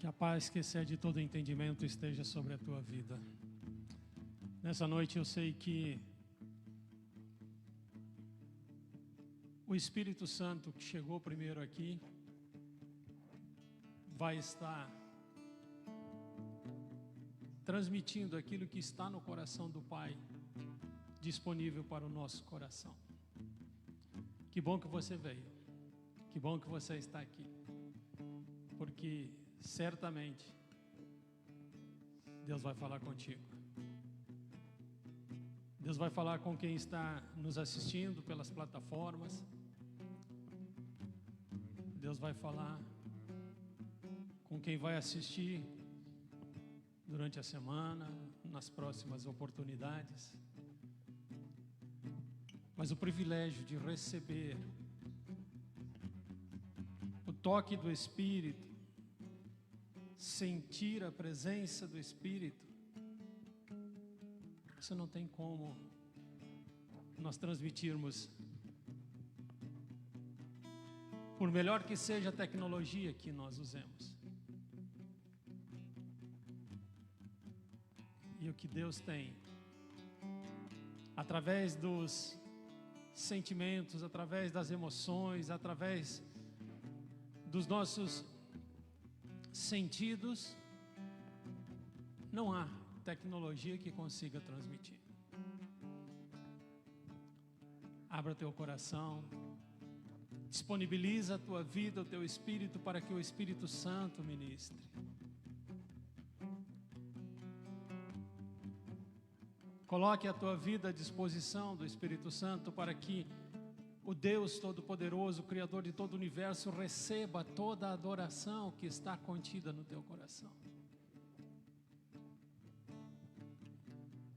Que a paz que excede todo entendimento esteja sobre a tua vida. Nessa noite eu sei que o Espírito Santo que chegou primeiro aqui vai estar transmitindo aquilo que está no coração do Pai, disponível para o nosso coração. Que bom que você veio, que bom que você está aqui, porque certamente Deus vai falar contigo. Deus vai falar com quem está nos assistindo pelas plataformas. Deus vai falar com quem vai assistir durante a semana, nas próximas oportunidades. Mas o privilégio de receber o toque do Espírito, sentir a presença do Espírito, isso não tem como nós transmitirmos. Por melhor que seja a tecnologia que nós usemos. E o que Deus tem, através dos sentimentos, através das emoções, através dos nossos sentidos, não há tecnologia que consiga transmitir. Abra teu coração, disponibiliza a tua vida, o teu espírito, para que o Espírito Santo ministre. Coloque a tua vida à disposição do Espírito Santo para que o Deus Todo-Poderoso, o Criador de todo o universo, receba toda a adoração que está contida no teu coração.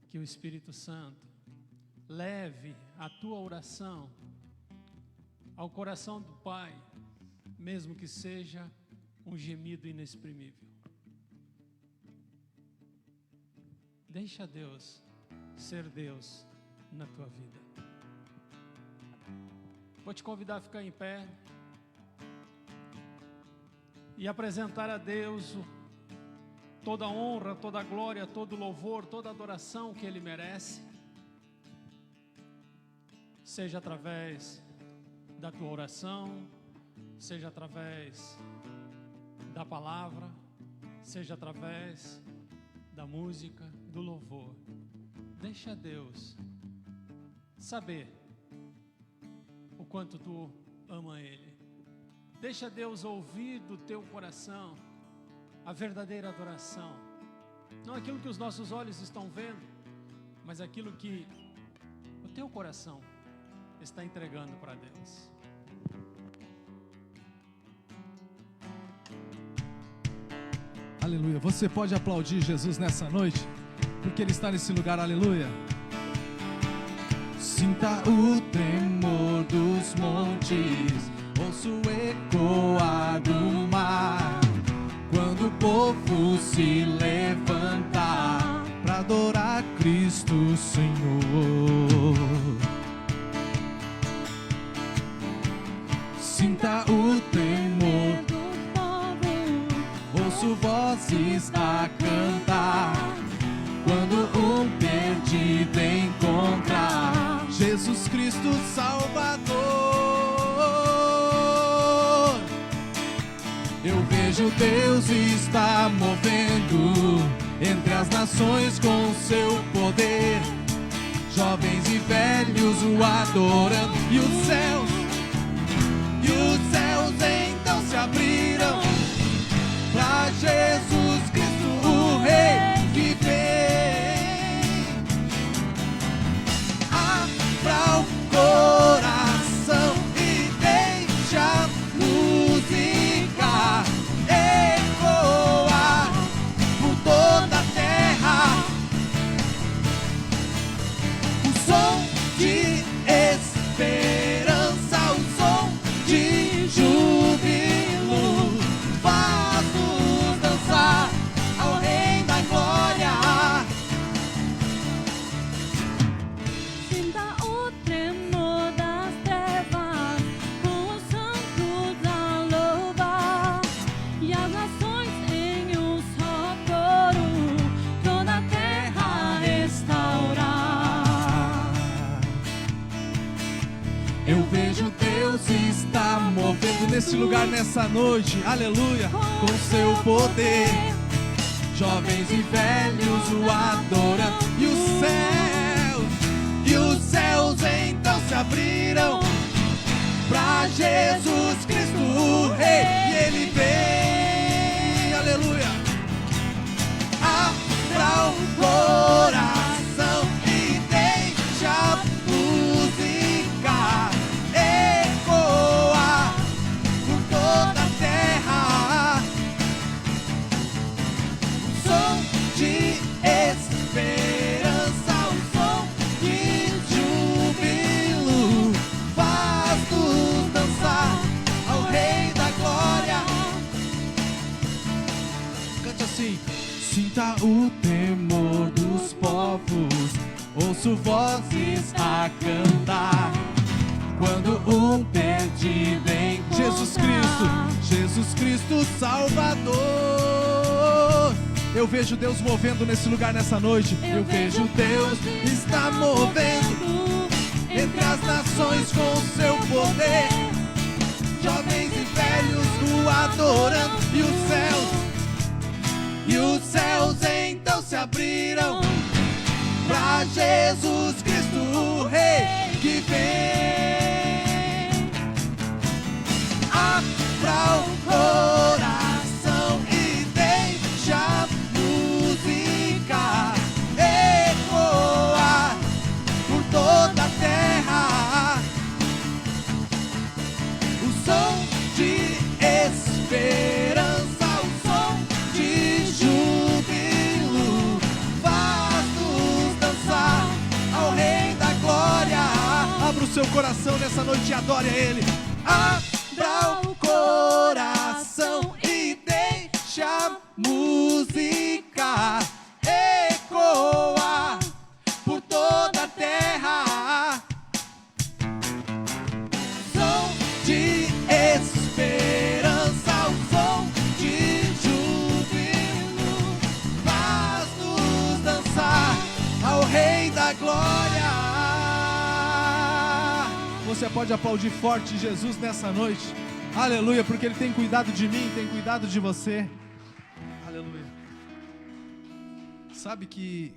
Que o Espírito Santo leve a tua oração ao coração do Pai, mesmo que seja um gemido inexprimível. Deixa Deus ser Deus na tua vida. Vou te convidar a ficar em pé e apresentar a Deus toda a honra, toda a glória, todo o louvor, toda a adoração que Ele merece, seja através da tua oração, seja através da palavra, seja através da música, do louvor. Deixa Deus saber o quanto tu ama Ele. Deixa Deus ouvir do teu coração a verdadeira adoração. Não aquilo que os nossos olhos estão vendo, mas aquilo que o teu coração está entregando para Deus. Aleluia. Você pode aplaudir Jesus nessa noite, porque Ele está nesse lugar. Aleluia. Sinta o tremor dos montes, ouço o ecoar do mar, quando o povo se levantar para adorar Cristo Senhor. Sinta o tremor do povo, ouço vozes a cantar, quando um perdido encontrar Jesus Cristo Salvador. Eu vejo Deus está movendo entre as nações com seu poder, jovens e velhos o adorando, e os céus então se abriram para Jesus Cristo, o Rei que vem. Abra o coração e deixa a música ecoar por toda a terra, o som de esperança nesse lugar nessa noite, aleluia, com seu poder. Jovens e velhos o adoram, e os céus então se abriram pra Jesus Cristo o Rei, e Ele vem, aleluia. Abra o coração e deixa a música ecoar por toda a terra. Um som de esperança, um som de júbilo, faz-nos dançar ao Rei da Glória. Cante assim. Sinta o temor dos povos, ouço vozes a cantar. Quando um perdido encontra Jesus Cristo Salvador. Eu vejo Deus movendo nesse lugar nessa noite. Eu vejo Deus está movendo entre as nações com seu poder. Jovens e velhos o adorando, e os céus então se abriram pra Jesus Cristo o Rei que vem. Abra o coração e deixa a música ecoar por toda a terra. O som de esperança, seu coração nessa noite e adore a Ele. Abra o coração e deixa a música ecoar por toda a terra. Som de esperança, um som de júbilo, faz-nos dançar ao Rei da Glória. Você pode aplaudir forte Jesus nessa noite, aleluia, porque Ele tem cuidado de mim, tem cuidado de você, aleluia. Sabe que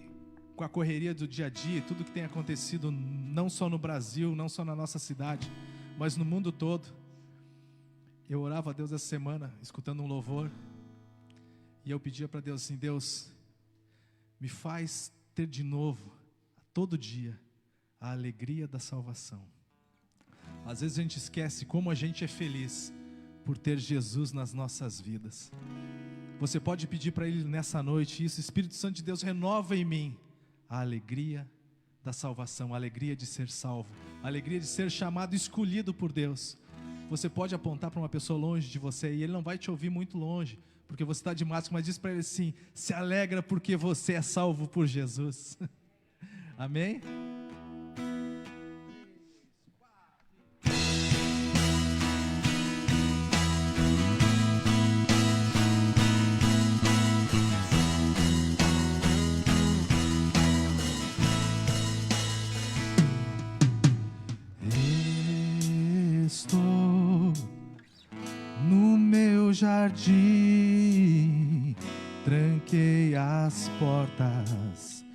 com a correria do dia a dia, tudo que tem acontecido, não só no Brasil, não só na nossa cidade, mas no mundo todo, eu orava a Deus essa semana, escutando um louvor, e eu pedia para Deus assim: Deus, me faz ter de novo, todo dia, a alegria da salvação. Às vezes a gente esquece como a gente é feliz por ter Jesus nas nossas vidas. Você pode pedir para Ele nessa noite isso: Espírito Santo de Deus, renova em mim a alegria da salvação, a alegria de ser salvo, a alegria de ser chamado, escolhido por Deus. Você pode apontar para uma pessoa longe de você e ele não vai te ouvir muito longe, porque você está de máscara, mas diz para ele assim: se alegra porque você é salvo por Jesus. Amém? Estou no meu jardim, tranquei as portas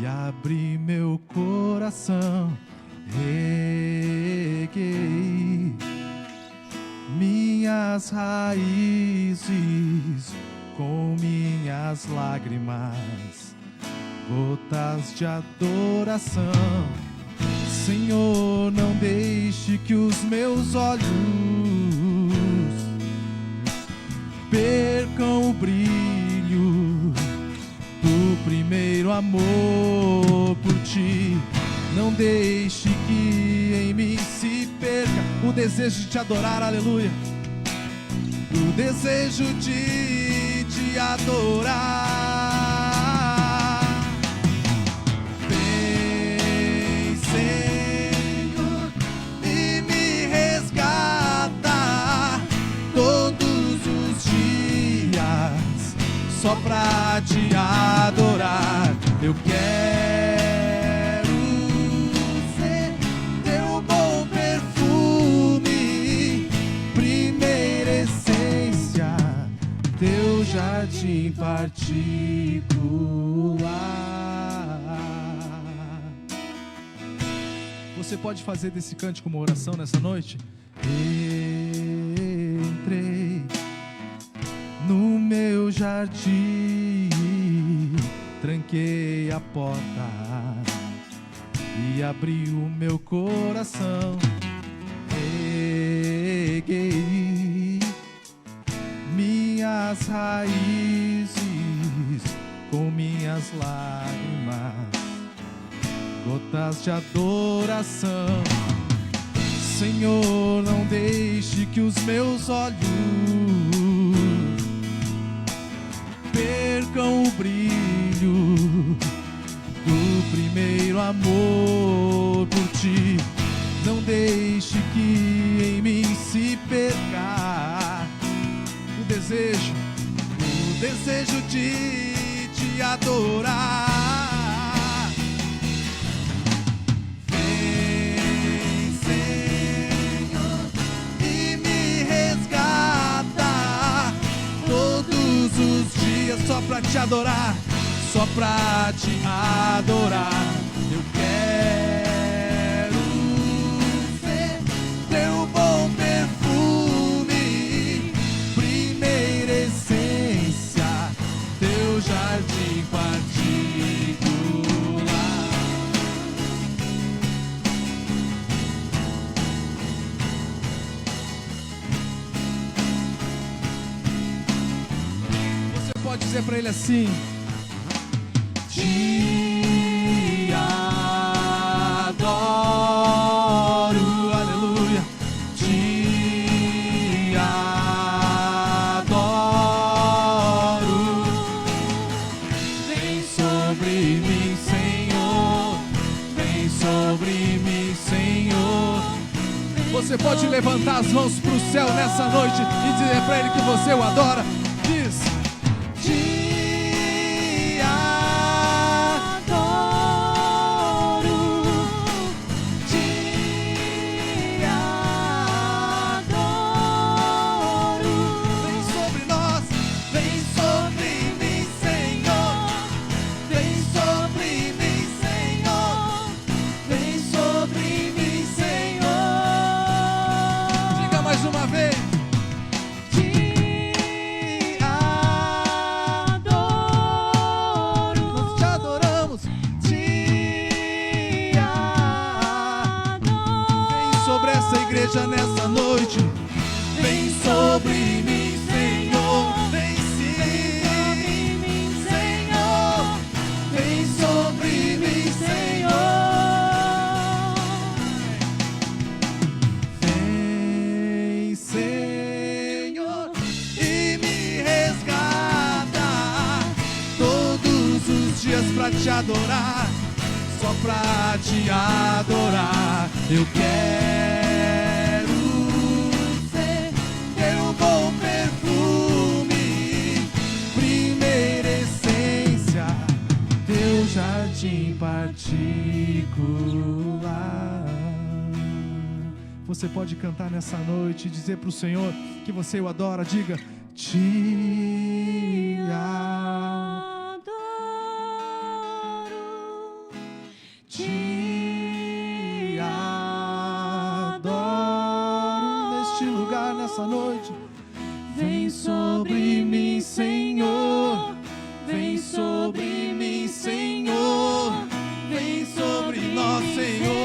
e abri meu coração, reguei minhas raízes com minhas lágrimas, gotas de adoração. Senhor, não deixe que os meus olhos percam o brilho do primeiro amor por Ti. Não deixe que em mim se perca o desejo de Te adorar, aleluia. O desejo de Te adorar. Vem, Senhor, e me resgata todos os dias, só pra Te adorar. Eu quero ser Teu bom perfume, primeiro jardim particular. Você pode fazer desse cântico uma oração nessa noite? Entrei no meu jardim, tranquei a porta e abri o meu coração. Reguei minhas raízes com minhas lágrimas, gotas de adoração. Senhor, não deixe que os meus olhos percam o brilho do primeiro amor por ti. Não deixe que em mim se perca o desejo de te adorar. Vem, Senhor, e me resgata todos os dias só pra te adorar, só pra te adorar. Eu quero ser teu bom perfume, primeira essência, teu jardim particular. Você pode dizer pra ele assim: te adoro, aleluia, te adoro. Vem sobre mim, Senhor, vem sobre mim, Senhor. Você pode levantar as mãos pro céu nessa noite e dizer pra ele que você o adora. Diz: te adoro, te adoro. Vem sobre nós, vem sobre mim, Senhor, vem sobre mim, Senhor, vem sobre mim, Senhor. Diga mais uma vez: te adoro. Nós te adoramos, te adoro. Vem sobre essa igreja nessa noite, vem sobre mim, Senhor, vem sim, Senhor, vem sobre mim, Senhor. Vem, Senhor, e me resgata todos os dias pra te adorar, só pra te adorar. Eu quero ser teu bom perfume, primeira essência, teu jardim particular. Você pode cantar nessa noite e dizer pro Senhor que você o adora. Diga: te adoro, te adoro neste lugar, nessa noite. Vem sobre mim, Senhor, vem sobre mim, Senhor, vem sobre nós, Senhor.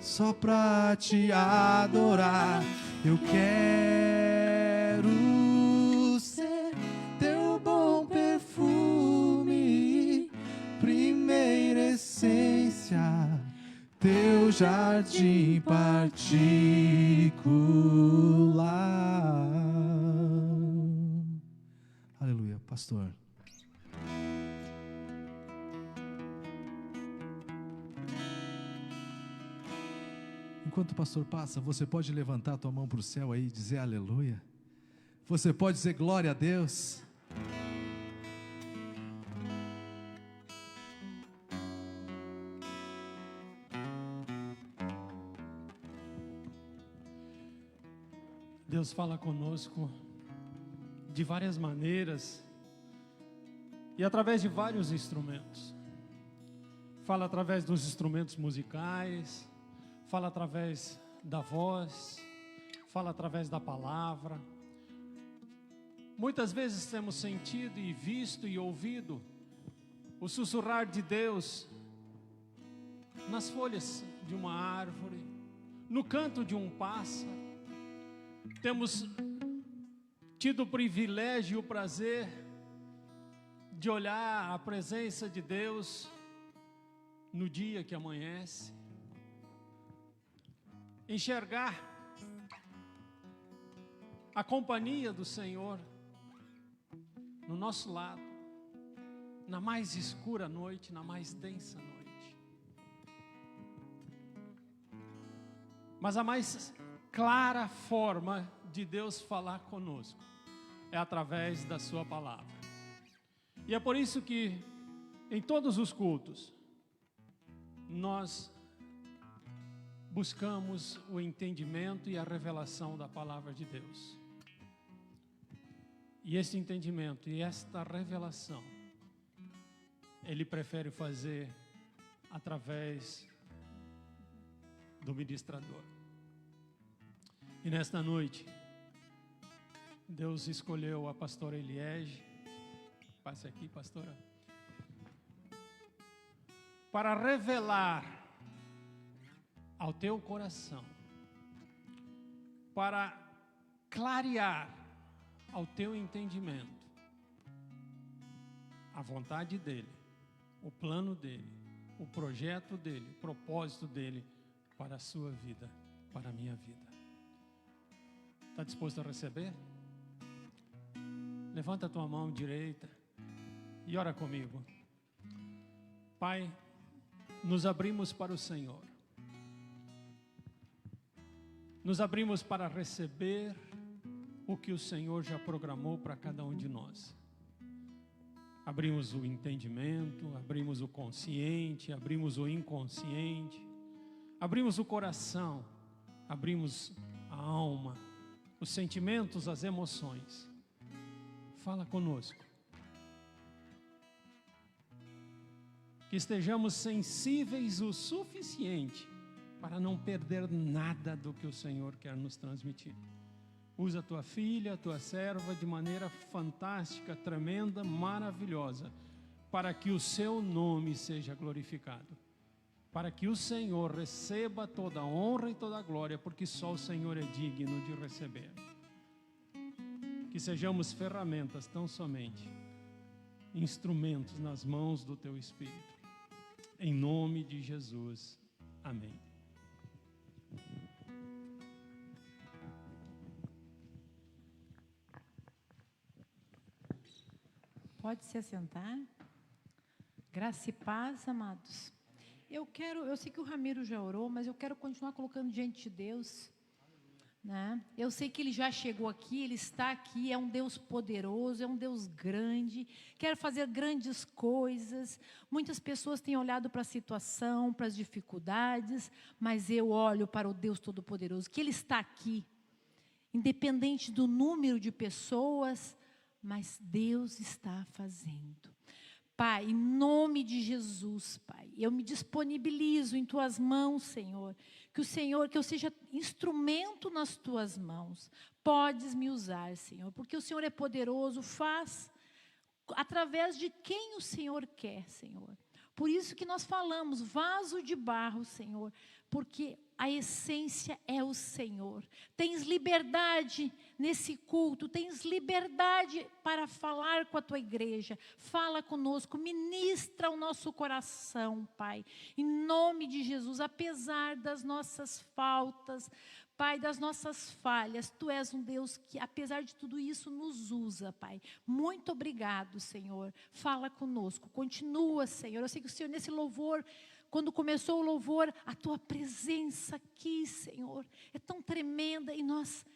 Só pra te adorar, eu quero ser teu bom perfume, primeiro jardim particular. Aleluia, pastor. Enquanto o pastor passa, você pode levantar a tua mão para o céu aí e dizer aleluia. Você pode dizer glória a Deus. Deus fala conosco de várias maneiras e através de vários instrumentos. Fala através dos instrumentos musicais, fala através da voz, fala através da palavra. Muitas vezes temos sentido e visto e ouvido o sussurrar de Deus nas folhas de uma árvore, no canto de um pássaro. Temos tido o privilégio e o prazer de olhar a presença de Deus no dia que amanhece, enxergar a companhia do Senhor no nosso lado, na mais escura noite, na mais densa noite. Mas a mais clara forma de Deus falar conosco é através da sua palavra. E é por isso que em todos os cultos nós buscamos o entendimento e a revelação da palavra de Deus. E esse entendimento e esta revelação Ele prefere fazer através do ministrador. E nesta noite, Deus escolheu a pastora Eliege, passe aqui, pastora, para revelar ao teu coração, para clarear ao teu entendimento a vontade dEle, o plano dEle, o projeto dEle, o propósito dEle para a sua vida, para a minha vida. Está disposto a receber? Levanta a tua mão direita e ora comigo. Pai, nos abrimos para o Senhor. Nos abrimos para receber o que o Senhor já programou para cada um de nós. Abrimos o entendimento, abrimos o consciente, abrimos o inconsciente, abrimos o coração, abrimos a alma, os sentimentos, as emoções. Fala conosco. Que estejamos sensíveis o suficiente para não perder nada do que o Senhor quer nos transmitir. Usa a tua filha, a tua serva de maneira fantástica, tremenda, maravilhosa, para que o seu nome seja glorificado. Para que o Senhor receba toda a honra e toda a glória, porque só o Senhor é digno de receber. Que sejamos ferramentas, tão somente, instrumentos nas mãos do Teu Espírito. Em nome de Jesus. Amém. Pode se assentar. Graça e paz, amados. Eu sei que o Ramiro já orou, mas eu quero continuar colocando diante de Deus, né? Eu sei que Ele já chegou aqui, Ele está aqui, é um Deus poderoso, é um Deus grande, quer fazer grandes coisas. Muitas pessoas têm olhado para a situação, para as dificuldades, mas eu olho para o Deus Todo-Poderoso, que Ele está aqui, independente do número de pessoas, mas Deus está fazendo. Pai, em nome de Jesus, Pai, eu me disponibilizo em Tuas mãos, Senhor, que eu seja instrumento nas Tuas mãos. Podes me usar, Senhor, porque o Senhor é poderoso, faz através de quem o Senhor quer, Senhor. Por isso que nós falamos, vaso de barro, Senhor, porque a essência é o Senhor. Tens liberdade nesse culto, tens liberdade para falar com a tua igreja. Fala conosco, ministra o nosso coração, Pai. Em nome de Jesus, apesar das nossas faltas, Pai, das nossas falhas, Tu és um Deus que, apesar de tudo isso, nos usa, Pai. Muito obrigado, Senhor. Fala conosco, continua, Senhor. Eu sei que o Senhor, nesse louvor, quando começou o louvor, a Tua presença aqui, Senhor, é tão tremenda e nós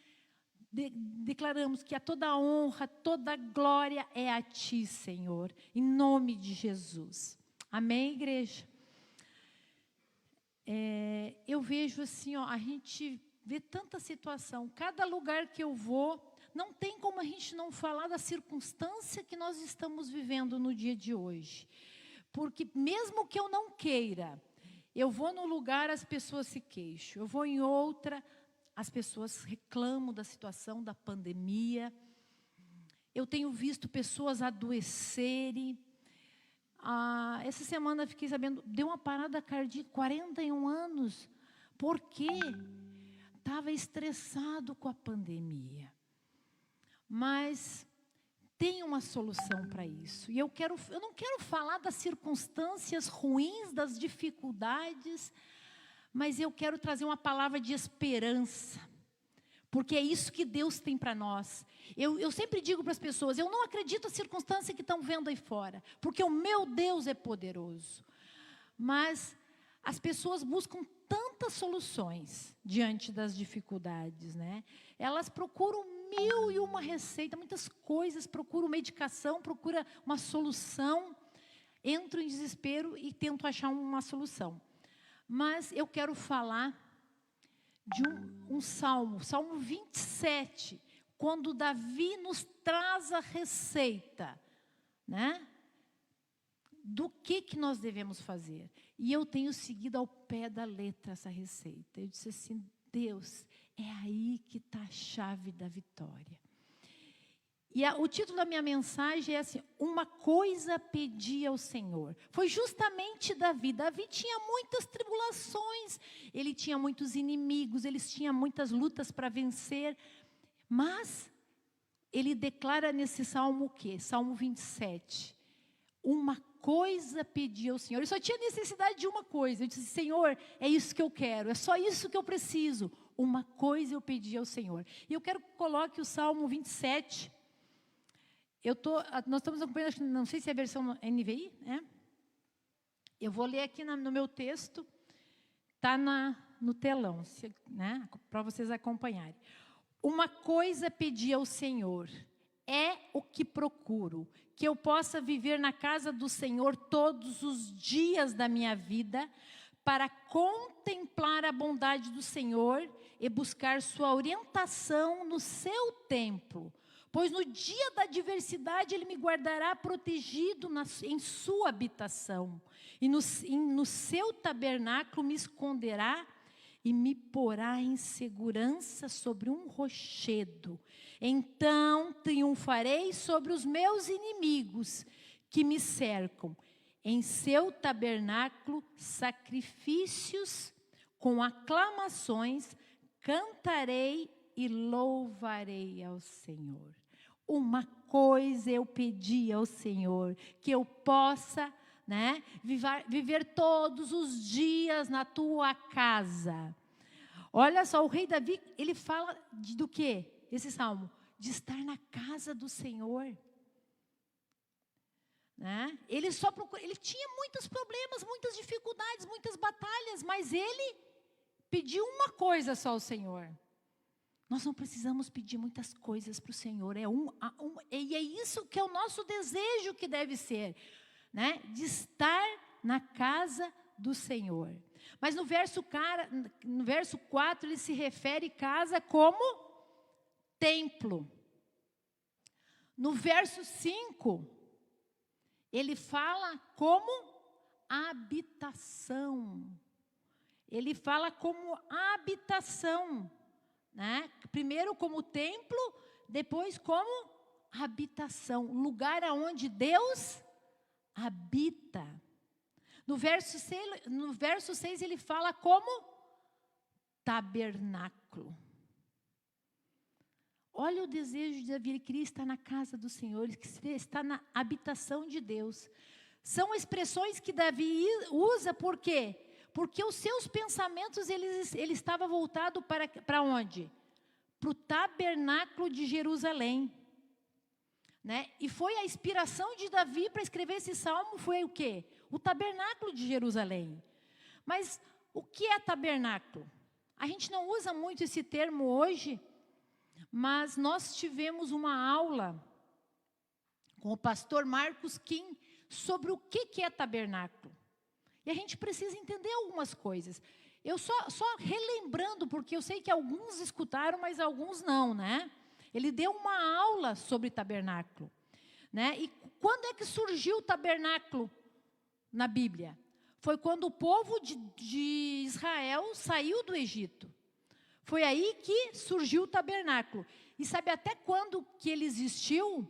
declaramos que a toda honra, toda glória é a Ti, Senhor, em nome de Jesus. Amém, igreja? Eu vejo assim, ó, a gente vê tanta situação, cada lugar que eu vou, não tem como a gente não falar da circunstância que nós estamos vivendo no dia de hoje. Porque mesmo que eu não queira, eu vou num lugar, as pessoas se queixam. Eu vou em outra, as pessoas reclamam da situação da pandemia. Eu tenho visto pessoas adoecerem. Essa semana fiquei sabendo, deu uma parada cardíaca, 41 anos. Por quê? Estava estressado com a pandemia. Mas tem uma solução para isso. E eu não quero falar das circunstâncias ruins, das dificuldades, mas eu quero trazer uma palavra de esperança. Porque é isso que Deus tem para nós. Eu sempre digo para as pessoas, eu não acredito na circunstância que estão vendo aí fora, porque o meu Deus é poderoso. Mas as pessoas buscam tantas soluções diante das dificuldades, né? Elas procuram 1001 receita, muitas coisas, procuram medicação, procuram uma solução, entram em desespero e tentam achar uma solução. Mas eu quero falar de um salmo, Salmo 27, quando Davi nos traz a receita, né? Do que nós devemos fazer. E eu tenho seguido ao pé da letra essa receita. Eu disse assim, Deus, é aí que está a chave da vitória. E o título da minha mensagem é assim, uma coisa pedi ao Senhor. Foi justamente Davi. Davi tinha muitas tribulações, ele tinha muitos inimigos, ele tinha muitas lutas para vencer. Mas ele declara nesse salmo o quê? Salmo 27. Uma coisa pedi ao Senhor. Eu só tinha necessidade de uma coisa. Eu disse, Senhor, é isso que eu quero. É só isso que eu preciso. Uma coisa eu pedi ao Senhor. E eu quero que coloque o Salmo 27. Nós estamos acompanhando, não sei se é a versão NVI, né? Eu vou ler aqui no meu texto. Está no telão, né? Para vocês acompanharem. Uma coisa pedi ao Senhor. É o que procuro, que eu possa viver na casa do Senhor todos os dias da minha vida, para contemplar a bondade do Senhor e buscar sua orientação no seu templo. Pois no dia da adversidade Ele me guardará protegido em sua habitação, e no seu tabernáculo me esconderá e me porá em segurança sobre um rochedo. Então triunfarei sobre os meus inimigos que me cercam. Em seu tabernáculo, sacrifícios com aclamações, cantarei e louvarei ao Senhor. Uma coisa eu pedi ao Senhor, que eu possa, né, viver todos os dias na tua casa. Olha só, o rei Davi, ele fala do quê? Esse salmo, de estar na casa do Senhor. Né? Ele tinha muitos problemas, muitas dificuldades, muitas batalhas, mas ele pediu uma coisa só ao Senhor. Nós não precisamos pedir muitas coisas para o Senhor, e é isso que é o nosso desejo que deve ser, né? De estar na casa do Senhor. Mas no verso 4, ele se refere à casa como templo. No verso 5, ele fala como habitação. Ele fala como habitação, né? Primeiro como templo, depois como habitação, lugar aonde Deus habita. No verso 6 ele fala como tabernáculo. Olha o desejo de Davi, ele queria estar na casa do Senhor, ele queria estar na habitação de Deus. São expressões que Davi usa, por quê? Porque os seus pensamentos, ele estava voltado para onde? Para o tabernáculo de Jerusalém. Né? E foi a inspiração de Davi para escrever esse salmo, foi o quê? O tabernáculo de Jerusalém. Mas o que é tabernáculo? A gente não usa muito esse termo hoje, mas nós tivemos uma aula com o pastor Marcos Kim sobre o que é tabernáculo. E a gente precisa entender algumas coisas. Eu só relembrando, porque eu sei que alguns escutaram, mas alguns não, né? Ele deu uma aula sobre tabernáculo, né? E quando é que surgiu o tabernáculo na Bíblia? Foi quando o povo de Israel saiu do Egito. Foi aí que surgiu o tabernáculo. E sabe até quando que ele existiu?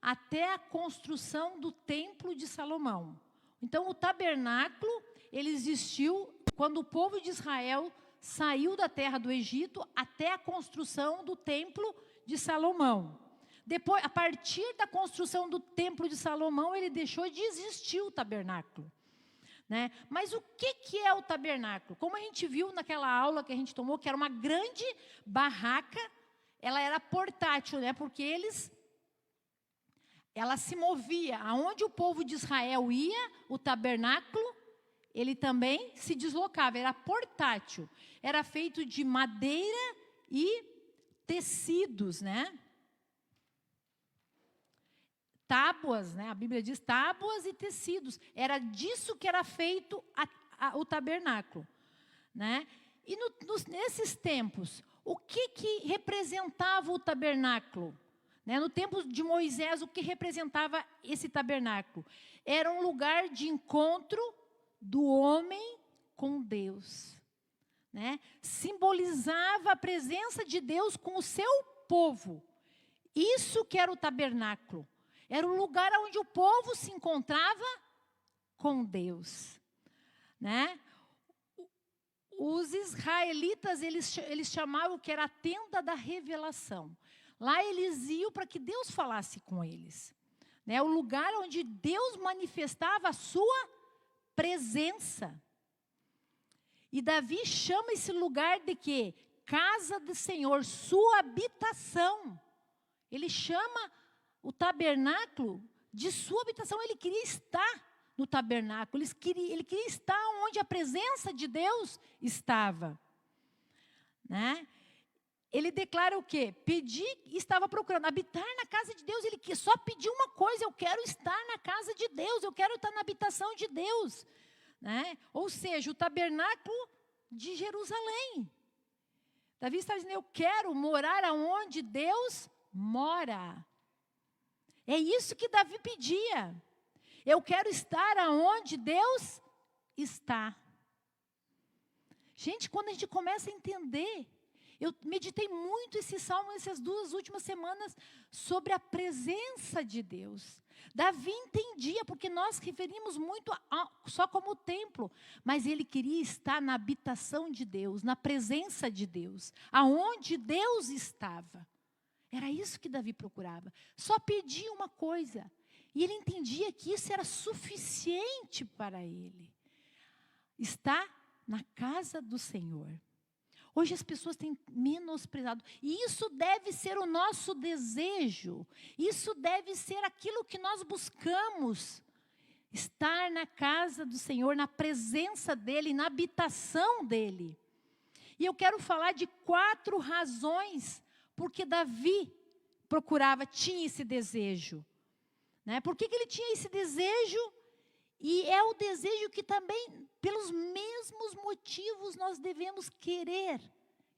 Até a construção do templo de Salomão. Então, o tabernáculo, ele existiu quando o povo de Israel saiu da terra do Egito até a construção do templo de Salomão. Depois, a partir da construção do templo de Salomão, ele deixou de existir o tabernáculo. Né? Mas o que é o tabernáculo? Como a gente viu naquela aula que a gente tomou, que era uma grande barraca, ela era portátil, né? Porque ela se movia. Aonde o povo de Israel ia, o tabernáculo, ele também se deslocava. Era portátil. Era feito de madeira e tecidos, né? Tábuas, né? A Bíblia diz tábuas e tecidos. Era disso que era feito o tabernáculo, né? E nesses tempos, o que representava o tabernáculo? Né? No tempo de Moisés, o que representava esse tabernáculo? Era um lugar de encontro do homem com Deus. Né? Simbolizava a presença de Deus com o seu povo. Isso que era o tabernáculo. Era um lugar onde o povo se encontrava com Deus. Né? Os israelitas, eles chamavam que era a tenda da revelação. Lá eles iam para que Deus falasse com eles. Né? O lugar onde Deus manifestava a sua presença. E Davi chama esse lugar de quê? Casa do Senhor, sua habitação. Ele chama o tabernáculo de sua habitação. Ele queria estar no tabernáculo. Ele queria estar onde a presença de Deus estava. Né? Ele declara o quê? Estava procurando habitar na casa de Deus. Ele só pediu uma coisa: eu quero estar na casa de Deus, eu quero estar na habitação de Deus. Né? Ou seja, o tabernáculo de Jerusalém. Davi está dizendo: eu quero morar aonde Deus mora. É isso que Davi pedia. Eu quero estar aonde Deus está. Gente, quando a gente começa a entender, eu meditei muito esse salmo essas 2 últimas semanas sobre a presença de Deus. Davi entendia, porque nós referimos muito só como templo, mas ele queria estar na habitação de Deus, na presença de Deus, aonde Deus estava. Era isso que Davi procurava. Só pedia uma coisa, e ele entendia que isso era suficiente para ele. Estar na casa do Senhor. Hoje as pessoas têm menosprezado. E isso deve ser o nosso desejo. Isso deve ser aquilo que nós buscamos. Estar na casa do Senhor, na presença dEle, na habitação dEle. E eu quero falar de 4 razões porque Davi tinha esse desejo. Né? Por que ele tinha esse desejo? E é o desejo que também, pelos mesmos motivos, nós devemos querer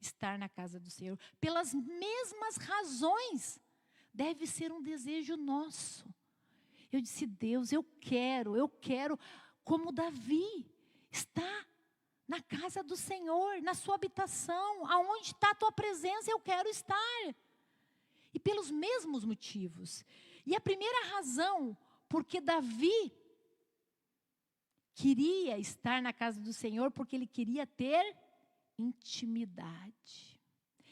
estar na casa do Senhor. Pelas mesmas razões, deve ser um desejo nosso. Eu disse: Deus, eu quero, como Davi, estar na casa do Senhor, na sua habitação, aonde está a tua presença, eu quero estar. E pelos mesmos motivos. E a primeira razão, porque Davi queria estar na casa do Senhor, porque ele queria ter intimidade.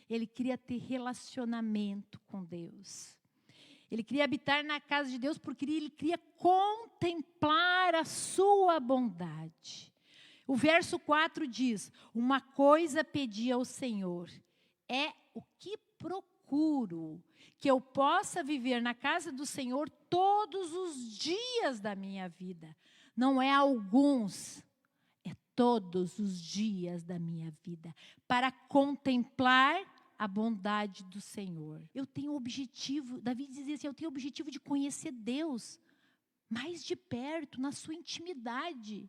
Ele queria ter relacionamento com Deus. Ele queria habitar na casa de Deus porque ele queria contemplar a sua bondade. O verso 4 diz: uma coisa pedi ao Senhor, é o que procuro, que eu possa viver na casa do Senhor todos os dias da minha vida. Não é alguns, é todos os dias da minha vida, para contemplar a bondade do Senhor. Eu tenho o objetivo, Davi dizia assim, eu tenho o objetivo de conhecer Deus mais de perto, na sua intimidade.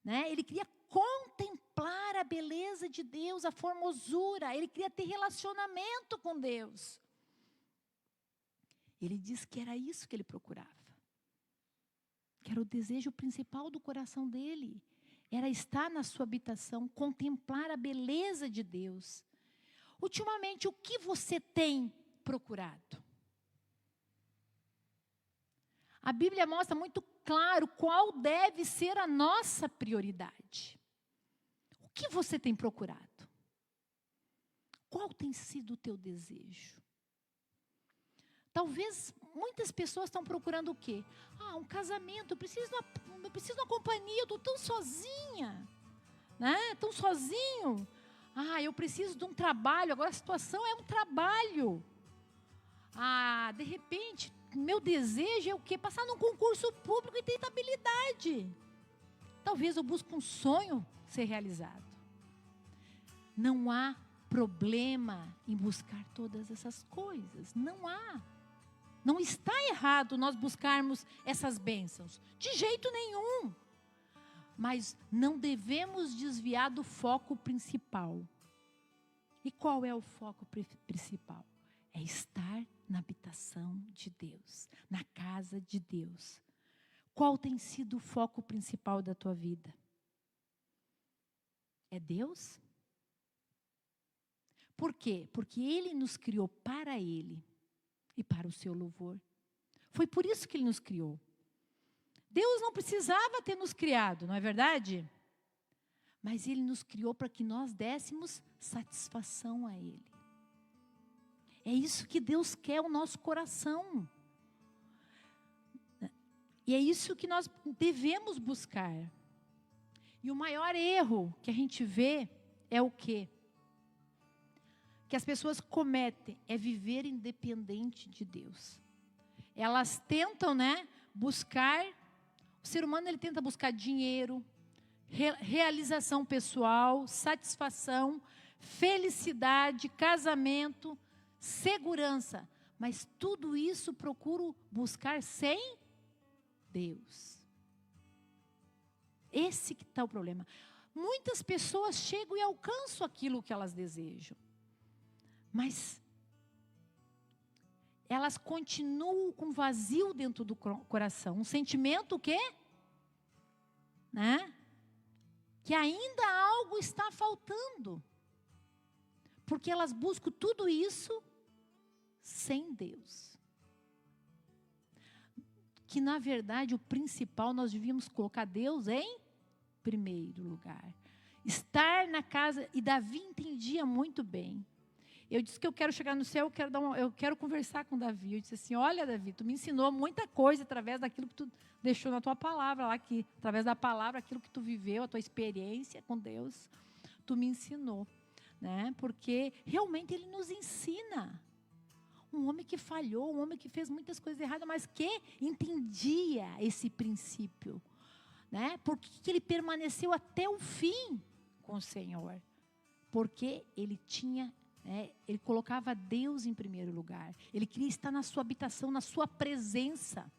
Né? Ele queria contemplar a beleza de Deus, a formosura, ele queria ter relacionamento com Deus. Ele diz que era isso que ele procurava. Que era o desejo principal do coração dele. Era estar na sua habitação, contemplar a beleza de Deus. Ultimamente, o que você tem procurado? A Bíblia mostra muito claro qual deve ser a nossa prioridade. O que você tem procurado? Qual tem sido o teu desejo? Talvez muitas pessoas estão procurando o quê? Um casamento, eu preciso de uma companhia, eu estou tão sozinha, né? Tão sozinho. Eu preciso de um trabalho, agora a situação é um trabalho. De repente, meu desejo é o quê? Passar num concurso público e ter estabilidade. Talvez eu busque um sonho ser realizado. Não há problema em buscar todas essas coisas. Não há. Não está errado nós buscarmos essas bênçãos. De jeito nenhum. Mas não devemos desviar do foco principal. E qual é o foco principal? É estar na habitação de Deus, na casa de Deus. Qual tem sido o foco principal da tua vida? É Deus? Por quê? Porque Ele nos criou para Ele e para o seu louvor. Foi por isso que Ele nos criou. Deus não precisava ter nos criado, não é verdade? Mas Ele nos criou para que nós dessemos satisfação a Ele. É isso que Deus quer, o nosso coração. E é isso que nós devemos buscar. E o maior erro que a gente vê é o quê? Que as pessoas cometem é viver independente de Deus. Elas tentam, buscar, o ser humano ele tenta buscar dinheiro, realização pessoal, satisfação, felicidade, casamento, segurança. Mas tudo isso procuro buscar sem Deus. Esse que está o problema. Muitas pessoas chegam e alcançam aquilo que elas desejam. Mas elas continuam com vazio dentro do coração. Um sentimento o quê? Que ainda algo está faltando. Porque elas buscam tudo isso sem Deus. Que na verdade o principal nós devíamos colocar Deus em primeiro lugar. Estar na casa, e Davi entendia muito bem. Eu disse que eu quero chegar no céu, eu quero conversar com Davi. Eu disse assim, olha Davi, tu me ensinou muita coisa através daquilo que tu deixou na tua palavra lá, através da palavra, aquilo que tu viveu, a tua experiência com Deus, tu me ensinou. Porque realmente Ele nos ensina. Um homem que falhou, um homem que fez muitas coisas erradas, mas que entendia esse princípio. Porque ele permaneceu até o fim com o Senhor. Porque ele tinha... ele colocava Deus em primeiro lugar. Ele queria estar na sua habitação, na sua presença.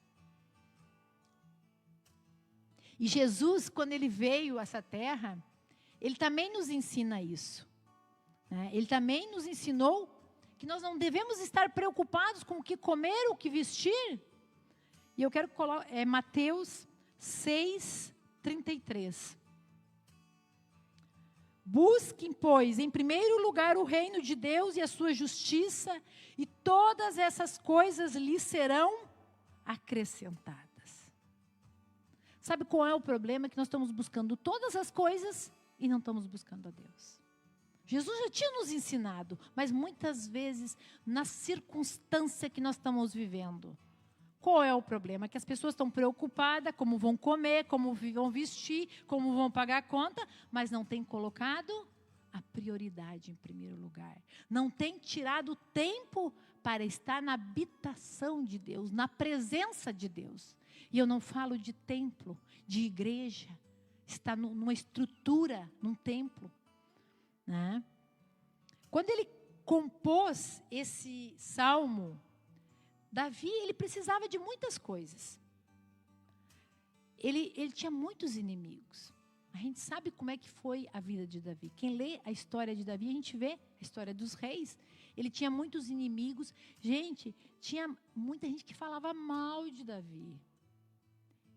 E Jesus, quando Ele veio a essa terra, Ele também nos ensina isso. Ele também nos ensinou que nós não devemos estar preocupados com o que comer, o que vestir. E eu quero colocar Mateus 6:33. Busquem, pois, em primeiro lugar o reino de Deus e a sua justiça, e todas essas coisas lhes serão acrescentadas. Sabe qual é o problema? Que nós estamos buscando todas as coisas e não estamos buscando a Deus. Jesus já tinha nos ensinado, mas muitas vezes, na circunstância que nós estamos vivendo, qual é o problema? Que as pessoas estão preocupadas como vão comer, como vão vestir, como vão pagar a conta, mas não têm colocado a prioridade em primeiro lugar. Não têm tirado tempo para estar na habitação de Deus, na presença de Deus. E eu não falo de templo, de igreja, está numa estrutura, num templo. Né? Quando ele compôs esse salmo, Davi, ele precisava de muitas coisas. Ele tinha muitos inimigos. A gente sabe como é que foi a vida de Davi. Quem lê a história de Davi, a gente vê a história dos reis. Ele tinha muitos inimigos. Gente, tinha muita gente que falava mal de Davi.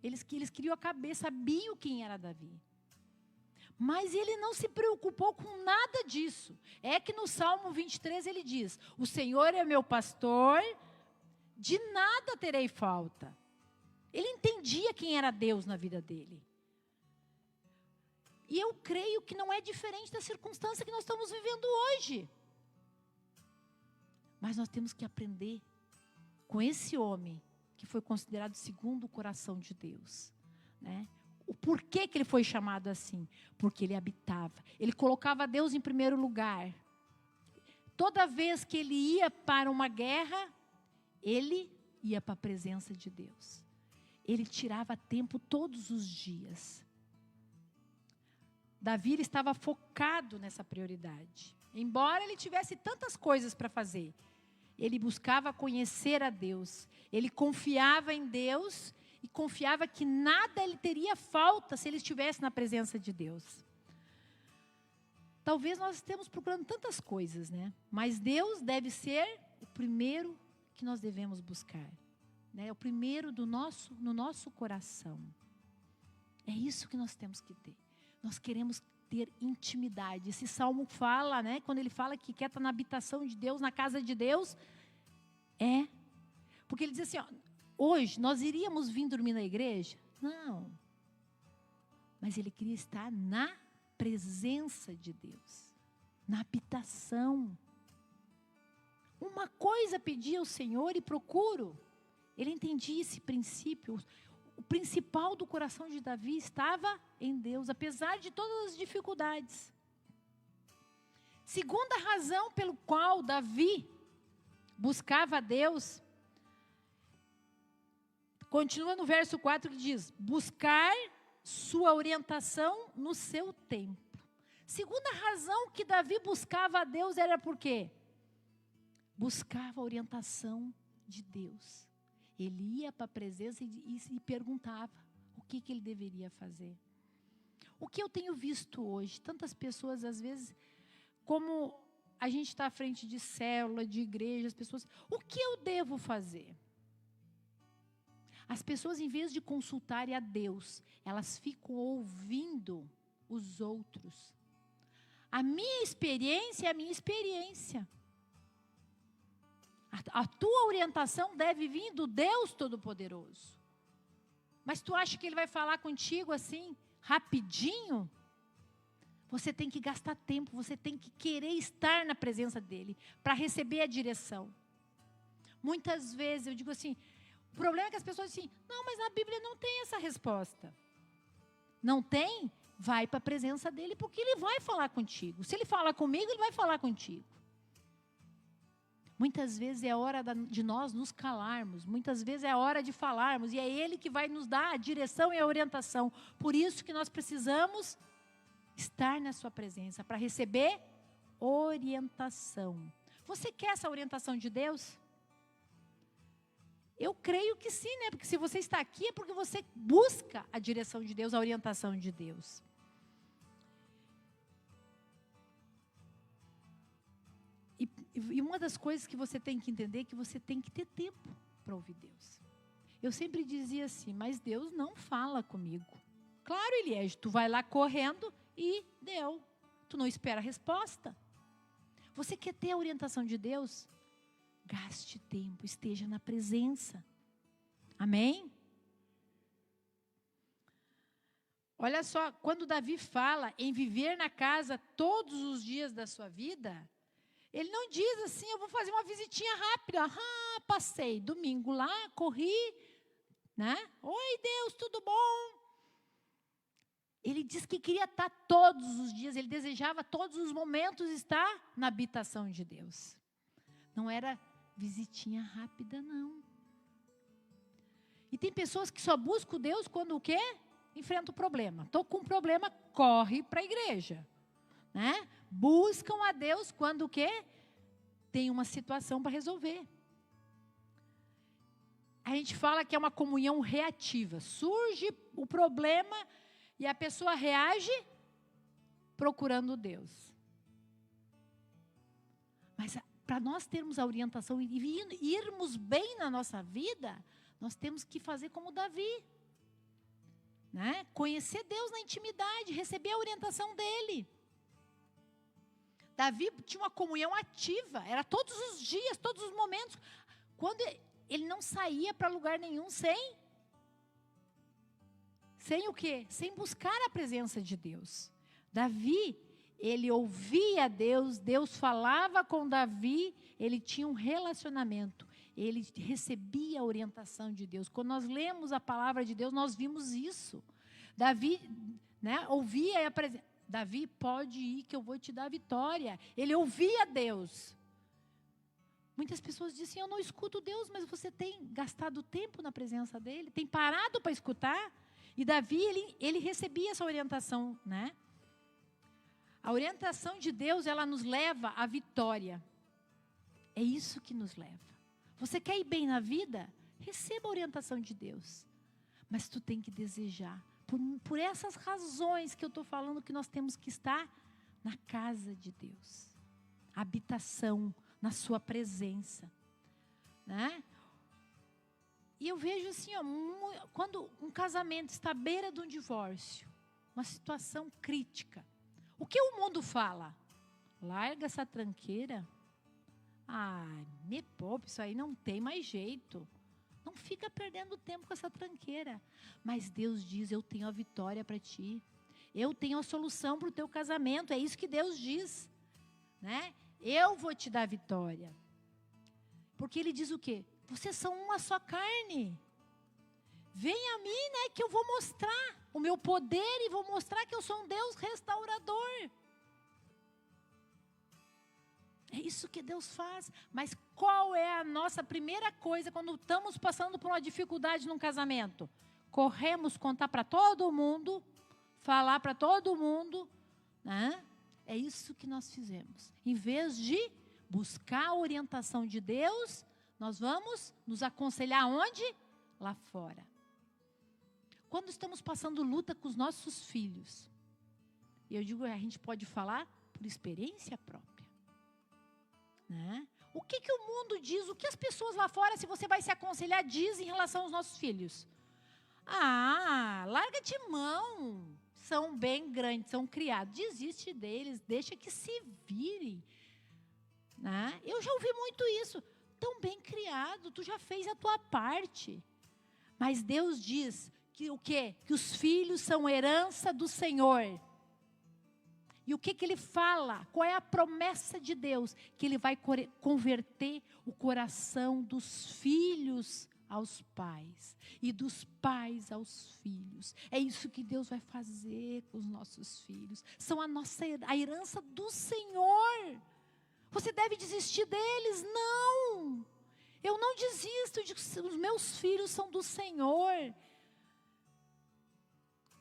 Eles queriam a cabeça, sabiam quem era Davi. Mas ele não se preocupou com nada disso. É que no Salmo 23 ele diz: o Senhor é meu pastor, de nada terei falta. Ele entendia quem era Deus na vida dele. E eu creio que não é diferente da circunstância que nós estamos vivendo hoje. Mas nós temos que aprender com esse homem que foi considerado segundo o coração de Deus, né? O porquê que ele foi chamado assim? Porque ele habitava, ele colocava Deus em primeiro lugar. Toda vez que ele ia para uma guerra, ele ia para a presença de Deus. Ele tirava tempo todos os dias. Davi estava focado nessa prioridade. Embora ele tivesse tantas coisas para fazer, ele buscava conhecer a Deus. Ele confiava em Deus e confiava que nada ele teria falta se ele estivesse na presença de Deus. Talvez nós estemos procurando tantas coisas, né? Mas Deus deve ser o primeiro que nós devemos buscar, né? O primeiro no nosso coração. É isso que nós temos que ter. Nós queremos ter intimidade. Esse salmo fala, né? Quando ele fala que quer estar na habitação de Deus, na casa de Deus, porque ele diz assim, ó, hoje nós iríamos vir dormir na igreja? Não. Mas ele queria estar na presença de Deus, na habitação. Uma coisa pedi ao Senhor e procuro. Ele entendia esse princípio. O principal do coração de Davi estava em Deus, apesar de todas as dificuldades. Segunda razão pelo qual Davi buscava a Deus, continua no verso 4 que diz: buscar sua orientação no seu templo. Segunda razão que Davi buscava a Deus era por quê? Buscava a orientação de Deus. Ele ia para a presença e perguntava o que ele deveria fazer. O que eu tenho visto hoje, tantas pessoas às vezes, como a gente está à frente de célula, de igreja, as pessoas, o que eu devo fazer? As pessoas, em vez de consultarem a Deus, elas ficam ouvindo os outros. A minha experiência é a minha experiência. A tua orientação deve vir do Deus Todo-Poderoso. Mas tu acha que Ele vai falar contigo assim, rapidinho? Você tem que gastar tempo, você tem que querer estar na presença dEle, para receber a direção. Muitas vezes eu digo assim, o problema é que as pessoas dizem, não, mas na Bíblia não tem essa resposta. Não tem? Vai para a presença dEle, porque Ele vai falar contigo. Se Ele fala comigo, Ele vai falar contigo. Muitas vezes é hora de nós nos calarmos, muitas vezes é hora de falarmos, e é Ele que vai nos dar a direção e a orientação. Por isso que nós precisamos estar na sua presença, para receber orientação. Você quer essa orientação de Deus? Eu creio que sim, né? Porque se você está aqui é porque você busca a direção de Deus, a orientação de Deus. E uma das coisas que você tem que entender é que você tem que ter tempo para ouvir Deus. Eu sempre dizia assim, mas Deus não fala comigo. Claro, Ele é. Tu vai lá correndo e deu. Tu não espera a resposta. Você quer ter a orientação de Deus? Gaste tempo, esteja na presença. Amém? Olha só, quando Davi fala em viver na casa todos os dias da sua vida, ele não diz assim, eu vou fazer uma visitinha rápida. Passei domingo lá, corri, né? Oi, Deus, tudo bom? Ele diz que queria estar todos os dias, ele desejava todos os momentos estar na habitação de Deus. Não era visitinha rápida, não. E tem pessoas que só buscam Deus quando o quê? Enfrenta o problema. Estou com um problema, corre para a igreja. Né? Buscam a Deus quando o quê? Tem uma situação para resolver. A gente fala que é uma comunhão reativa. Surge o problema e a pessoa reage procurando Deus. Mas para nós termos a orientação e irmos bem na nossa vida, nós temos que fazer como Davi. Né? Conhecer Deus na intimidade, receber a orientação dele. Davi tinha uma comunhão ativa, era todos os dias, todos os momentos. Quando ele não saía para lugar nenhum sem o quê? Sem buscar a presença de Deus. Davi, ele ouvia Deus, Deus falava com Davi, ele tinha um relacionamento, ele recebia a orientação de Deus. Quando nós lemos a palavra de Deus, nós vimos isso. Davi, né, ouvia a presença. Davi, pode ir que eu vou te dar a vitória. Ele ouvia Deus. Muitas pessoas dizem, eu não escuto Deus, mas você tem gastado tempo na presença dele, tem parado para escutar. E Davi, ele recebia essa orientação, né? A orientação de Deus, ela nos leva à vitória. É isso que nos leva. Você quer ir bem na vida? Receba a orientação de Deus. Mas tu tem que desejar. Por essas razões que eu estou falando, que nós temos que estar na casa de Deus. Habitação, na sua presença. Né? E eu vejo assim, quando um casamento está à beira de um divórcio, uma situação crítica, o que o mundo fala? Larga essa tranqueira. Me poupe, isso aí não tem mais jeito. Não fica perdendo tempo com essa tranqueira. Mas Deus diz, eu tenho a vitória para ti. Eu tenho a solução para o teu casamento. É isso que Deus diz. Né? Eu vou te dar a vitória. Porque Ele diz o quê? Vocês são uma só carne. Venha a mim, né, que eu vou mostrar o meu poder e vou mostrar que eu sou um Deus restaurador. É isso que Deus faz. Mas qual é a nossa primeira coisa quando estamos passando por uma dificuldade num casamento? Corremos contar para todo mundo, falar para todo mundo, né? É isso que nós fizemos. Em vez de buscar a orientação de Deus, nós vamos nos aconselhar onde? Lá fora. Quando estamos passando luta com os nossos filhos, eu digo, a gente pode falar por experiência própria. Né? O que o mundo diz, o que as pessoas lá fora, se você vai se aconselhar, diz em relação aos nossos filhos? Larga de mão, são bem grandes, são criados, desiste deles, deixa que se virem. Né? Eu já ouvi muito isso, tão bem criado, tu já fez a tua parte. Mas Deus diz que o quê? Que os filhos são herança do Senhor. E o que Ele fala? Qual é a promessa de Deus? Que Ele vai converter o coração dos filhos aos pais. E dos pais aos filhos. É isso que Deus vai fazer com os nossos filhos. São a herança do Senhor. Você deve desistir deles? Não. Eu não desisto, os meus filhos são do Senhor.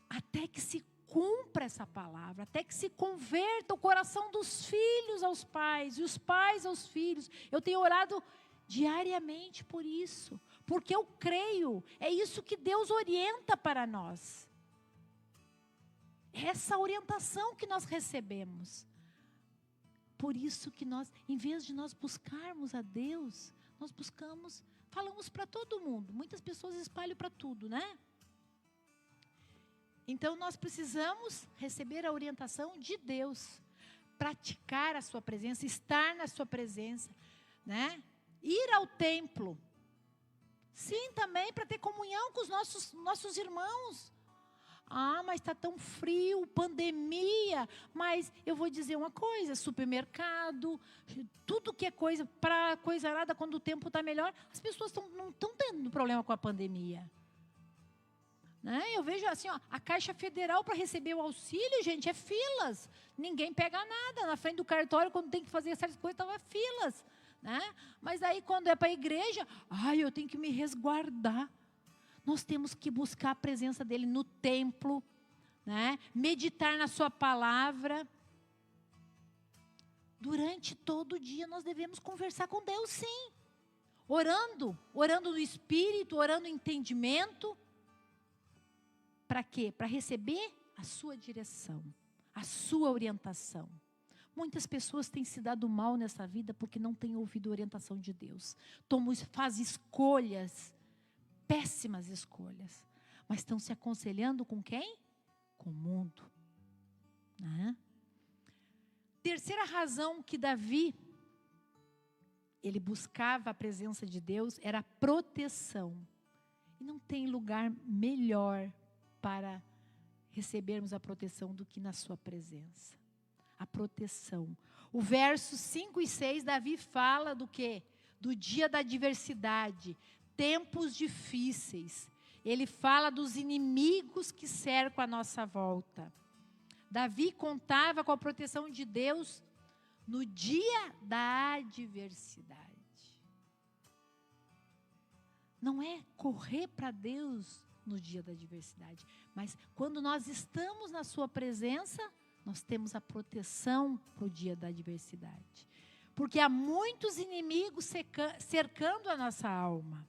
Até que se cumpra essa palavra, até que se converta o coração dos filhos aos pais, e os pais aos filhos. Eu tenho orado diariamente por isso, porque eu creio, é isso que Deus orienta para nós. Essa orientação que nós recebemos. Por isso que nós, em vez de nós buscarmos a Deus, nós falamos para todo mundo. Muitas pessoas espalham para tudo, né? Então, nós precisamos receber a orientação de Deus, praticar a sua presença, estar na sua presença, né? Ir ao templo, sim, também para ter comunhão com os nossos irmãos. mas está tão frio, pandemia. Mas eu vou dizer uma coisa, supermercado, tudo que é coisa, para coisa arada, quando o tempo está melhor, as pessoas não estão tendo problema com a pandemia. Né? Eu vejo assim, ó, a Caixa Federal para receber o auxílio, gente, é filas. Ninguém pega nada. Na frente do cartório, quando tem que fazer certas coisas, estava filas. Né? Mas aí, quando é para a igreja, eu tenho que me resguardar. Nós temos que buscar a presença dele no templo, né? Meditar na sua palavra. Durante todo o dia, nós devemos conversar com Deus, sim. Orando no Espírito, orando no entendimento. Para quê? Para receber a sua direção, a sua orientação. Muitas pessoas têm se dado mal nessa vida porque não têm ouvido a orientação de Deus. Faz escolhas, péssimas escolhas. Mas estão se aconselhando com quem? Com o mundo. Né? Terceira razão que Davi, ele buscava a presença de Deus, era a proteção. E não tem lugar melhor para recebermos a proteção do que na sua presença. A proteção. O verso 5 e 6, Davi fala do quê? Do dia da adversidade, tempos difíceis. Ele fala dos inimigos que cercam a nossa volta. Davi contava com a proteção de Deus no dia da adversidade. Não é correr para Deus no dia da adversidade, mas quando nós estamos na sua presença, nós temos a proteção para o dia da adversidade. Porque há muitos inimigos cercando a nossa alma.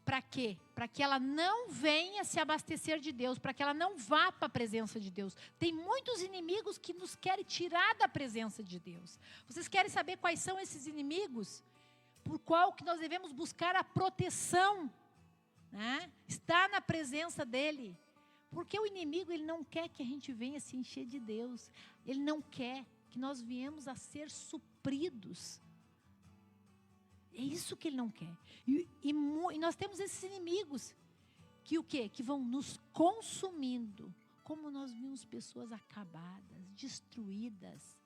Para quê? Para que ela não venha se abastecer de Deus, para que ela não vá para a presença de Deus. Tem muitos inimigos que nos querem tirar da presença de Deus. Vocês querem saber quais são esses inimigos? Por qual que nós devemos buscar a proteção, né? Estar na presença dEle. Porque o inimigo, ele não quer que a gente venha se encher de Deus. Ele não quer que nós viemos a ser supridos. É isso que ele não quer. E nós temos esses inimigos que o quê? Que vão nos consumindo. Como nós vimos pessoas acabadas, destruídas.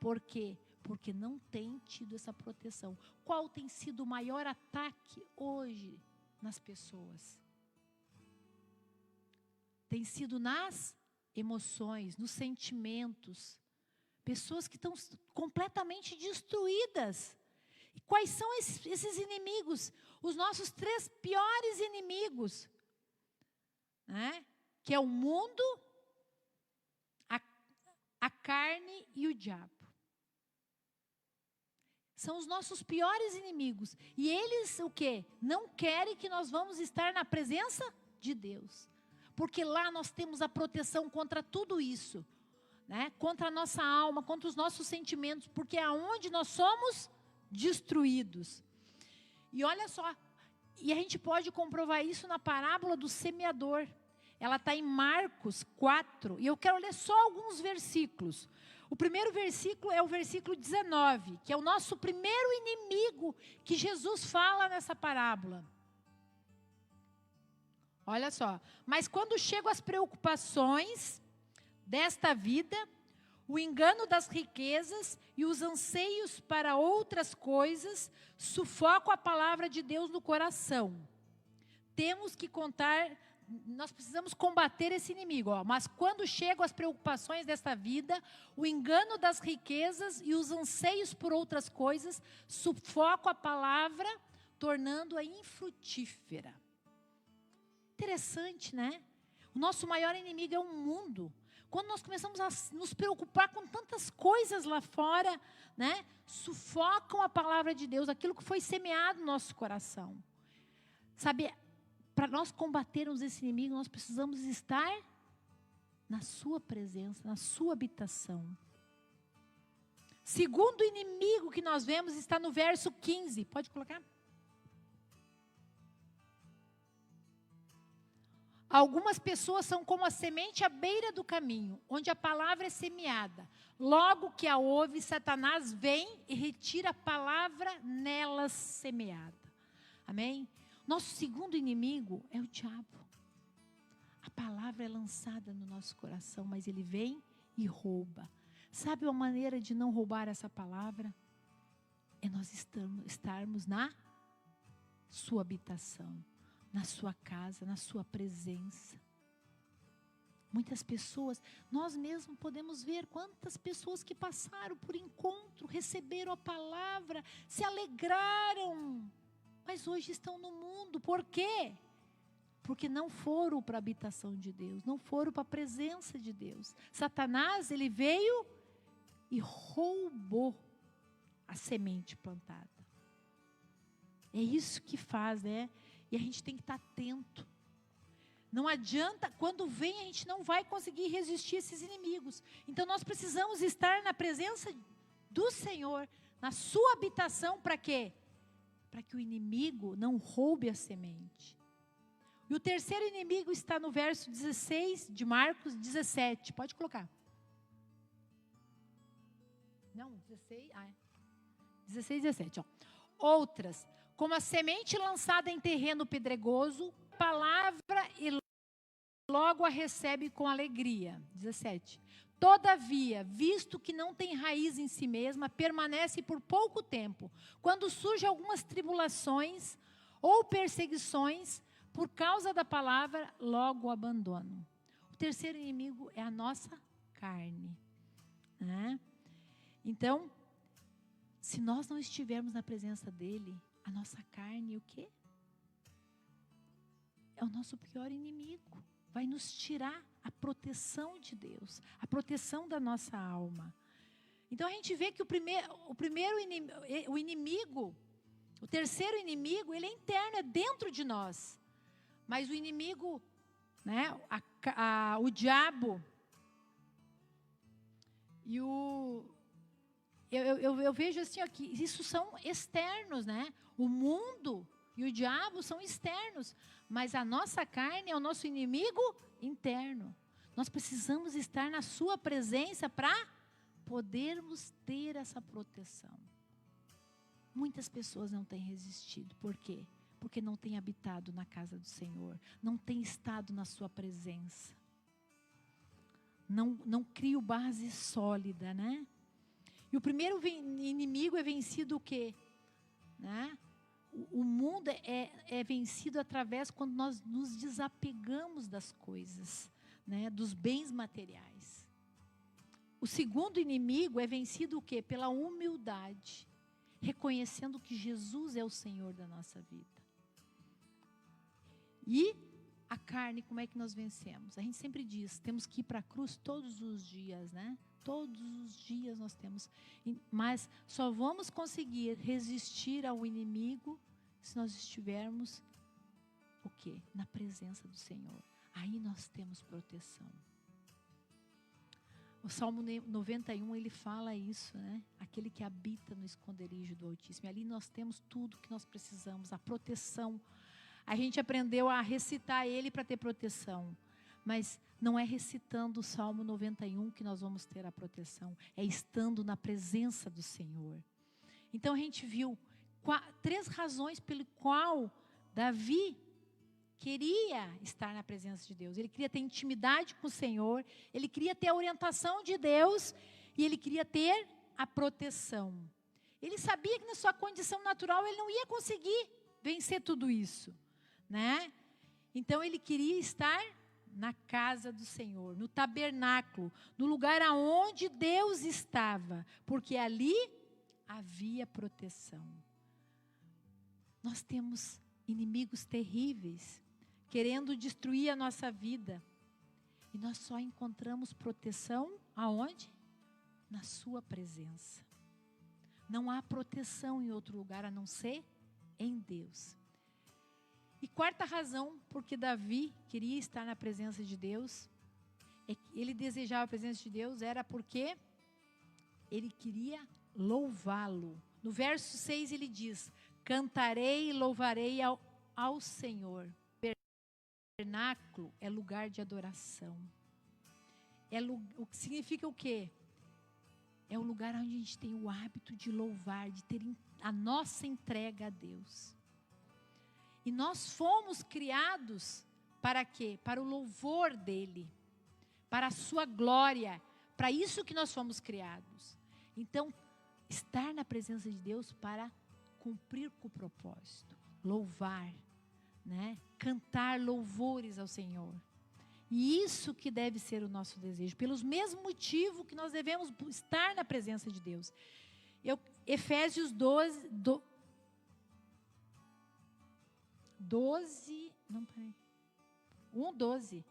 Por quê? Porque não tem tido essa proteção. Qual tem sido o maior ataque hoje nas pessoas? Tem sido nas emoções, nos sentimentos. Pessoas que estão completamente destruídas. E quais são esses inimigos? Os nossos 3 piores inimigos. Né? Que é o mundo, a carne e o diabo. São os nossos piores inimigos. E eles, o quê? Não querem que nós vamos estar na presença de Deus. Porque lá nós temos a proteção contra tudo isso. Né? Contra a nossa alma, contra os nossos sentimentos. Porque é onde nós somos destruídos. E olha só, e a gente pode comprovar isso na parábola do semeador. Ela está em Marcos 4, e eu quero ler só alguns versículos. O primeiro versículo é o versículo 19, que é o nosso primeiro inimigo que Jesus fala nessa parábola. Olha só, mas quando chegam as preocupações desta vida, o engano das riquezas e os anseios para outras coisas sufocam a palavra de Deus no coração. Nós precisamos combater esse inimigo. Mas quando chegam as preocupações desta vida, o engano das riquezas e os anseios por outras coisas sufocam a palavra, tornando-a infrutífera. Interessante, né? O nosso maior inimigo é o mundo. Quando nós começamos a nos preocupar com tantas coisas lá fora, né, sufocam a palavra de Deus, aquilo que foi semeado no nosso coração. Sabe, para nós combatermos esse inimigo, nós precisamos estar na sua presença, na sua habitação. Segundo inimigo que nós vemos está no verso 15. Pode colocar? Algumas pessoas são como a semente à beira do caminho, onde a palavra é semeada. Logo que a ouve, Satanás vem e retira a palavra nelas semeada. Amém? Nosso segundo inimigo é o diabo. palavra é lançada no nosso coração, mas ele vem e rouba. Sabe uma maneira de não roubar essa palavra? É nós estarmos na sua habitação, na sua casa, na sua presença. Muitas pessoas, nós mesmos podemos ver quantas pessoas que passaram por encontro, receberam a palavra, se alegraram, mas hoje estão no mundo. Por quê? Porque não foram para a habitação de Deus, não foram para a presença de Deus. Satanás, ele veio e roubou a semente plantada. É isso que faz, né? E a gente tem que estar atento. Não adianta, quando vem a gente não vai conseguir resistir a esses inimigos. Então nós precisamos estar na presença do Senhor, na sua habitação, para quê? Para que o inimigo não roube a semente. E o terceiro inimigo está no verso 16 de Marcos 17. Pode colocar. Não, 16, 16, 17. Ó. Outras, como a semente lançada em terreno pedregoso, palavra e logo a recebe com alegria. 17. Todavia, visto que não tem raiz em si mesma, permanece por pouco tempo. Quando surgem algumas tribulações ou perseguições, por causa da palavra, logo abandonam. O terceiro inimigo é a nossa carne. Né? Então, se nós não estivermos na presença dele, a nossa carne, o quê? É o nosso pior inimigo. Vai nos tirar a proteção de Deus, a proteção da nossa alma. Então a gente vê que o inimigo, o terceiro inimigo, ele é interno, é dentro de nós. Mas o inimigo, né, o diabo e eu vejo assim, ó, que isso são externos, né? O mundo e o diabo são externos, mas a nossa carne é o nosso inimigo interno. Nós precisamos estar na sua presença para podermos ter essa proteção. Muitas pessoas não têm resistido. Por quê? Porque não têm habitado na casa do Senhor, não têm estado na sua presença. Não criam base sólida, né? E o primeiro inimigo é vencido o quê? Né? O mundo é vencido através quando nós nos desapegamos das coisas, né? Dos bens materiais. O segundo inimigo é vencido o quê? Pela humildade, reconhecendo que Jesus é o Senhor da nossa vida. E a carne, como é que nós vencemos? A gente sempre diz, temos que ir para a cruz todos os dias, né? Todos os dias nós temos, mas só vamos conseguir resistir ao inimigo se nós estivermos, o quê? Na presença do Senhor. Aí nós temos proteção. O Salmo 91, ele fala isso, né? Aquele que habita no esconderijo do Altíssimo. E ali nós temos tudo que nós precisamos, a proteção. A gente aprendeu a recitar ele para ter proteção. Mas não é recitando o Salmo 91 que nós vamos ter a proteção. É estando na presença do Senhor. Então a gente viu 3 razões pelo qual Davi queria estar na presença de Deus. Ele queria ter intimidade com o Senhor. Ele queria ter a orientação de Deus. E ele queria ter a proteção. Ele sabia que na sua condição natural ele não ia conseguir vencer tudo isso, né? Então ele queria estar na casa do Senhor, no tabernáculo, no lugar aonde Deus estava, porque ali havia proteção. Nós temos inimigos terríveis, querendo destruir a nossa vida, e nós só encontramos proteção aonde? Na sua presença. Não há proteção em outro lugar a não ser em Deus. E quarta razão, porque Davi queria estar na presença de Deus, ele desejava a presença de Deus, era porque ele queria louvá-lo. No verso 6 ele diz, cantarei e louvarei ao Senhor. Tabernáculo é lugar de adoração. O que significa o quê? É o lugar onde a gente tem o hábito de louvar, de ter a nossa entrega a Deus. E nós fomos criados para quê? Para o louvor dele, para a sua glória, para isso que nós fomos criados. Então, estar na presença de Deus para cumprir com o propósito, louvar, né? Cantar louvores ao Senhor. E isso que deve ser o nosso desejo, pelos mesmos motivos que nós devemos estar na presença de Deus. Efésios 12, 1:12.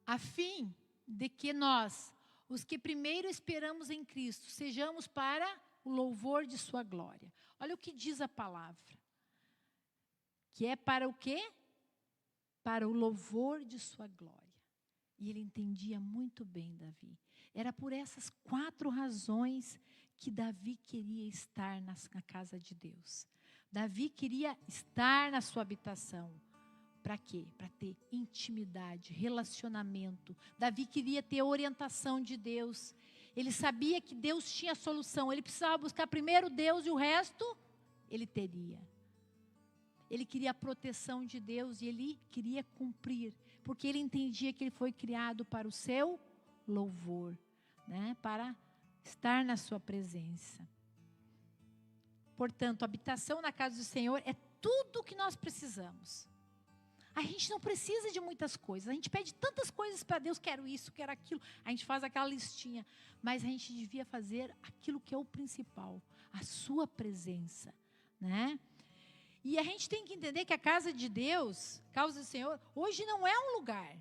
A fim de que nós, os que primeiro esperamos em Cristo, sejamos para o louvor de sua glória. Olha o que diz a palavra. Que é para o quê? Para o louvor de sua glória. E ele entendia muito bem Davi. Era por essas 4 razões que Davi queria estar na casa de Deus. Davi queria estar na sua habitação. Para quê? Para ter intimidade, relacionamento. Davi queria ter orientação de Deus. Ele sabia que Deus tinha a solução. Ele precisava buscar primeiro Deus e o resto ele teria. Ele queria a proteção de Deus e ele queria cumprir, porque ele entendia que ele foi criado para o seu louvor, né? Para estar na sua presença. Portanto, a habitação na casa do Senhor é tudo o que nós precisamos. A gente não precisa de muitas coisas, a gente pede tantas coisas para Deus, quero isso, quero aquilo, a gente faz aquela listinha, mas a gente devia fazer aquilo que é o principal, a sua presença, né? E a gente tem que entender que a casa de Deus, casa do Senhor, hoje não é um lugar.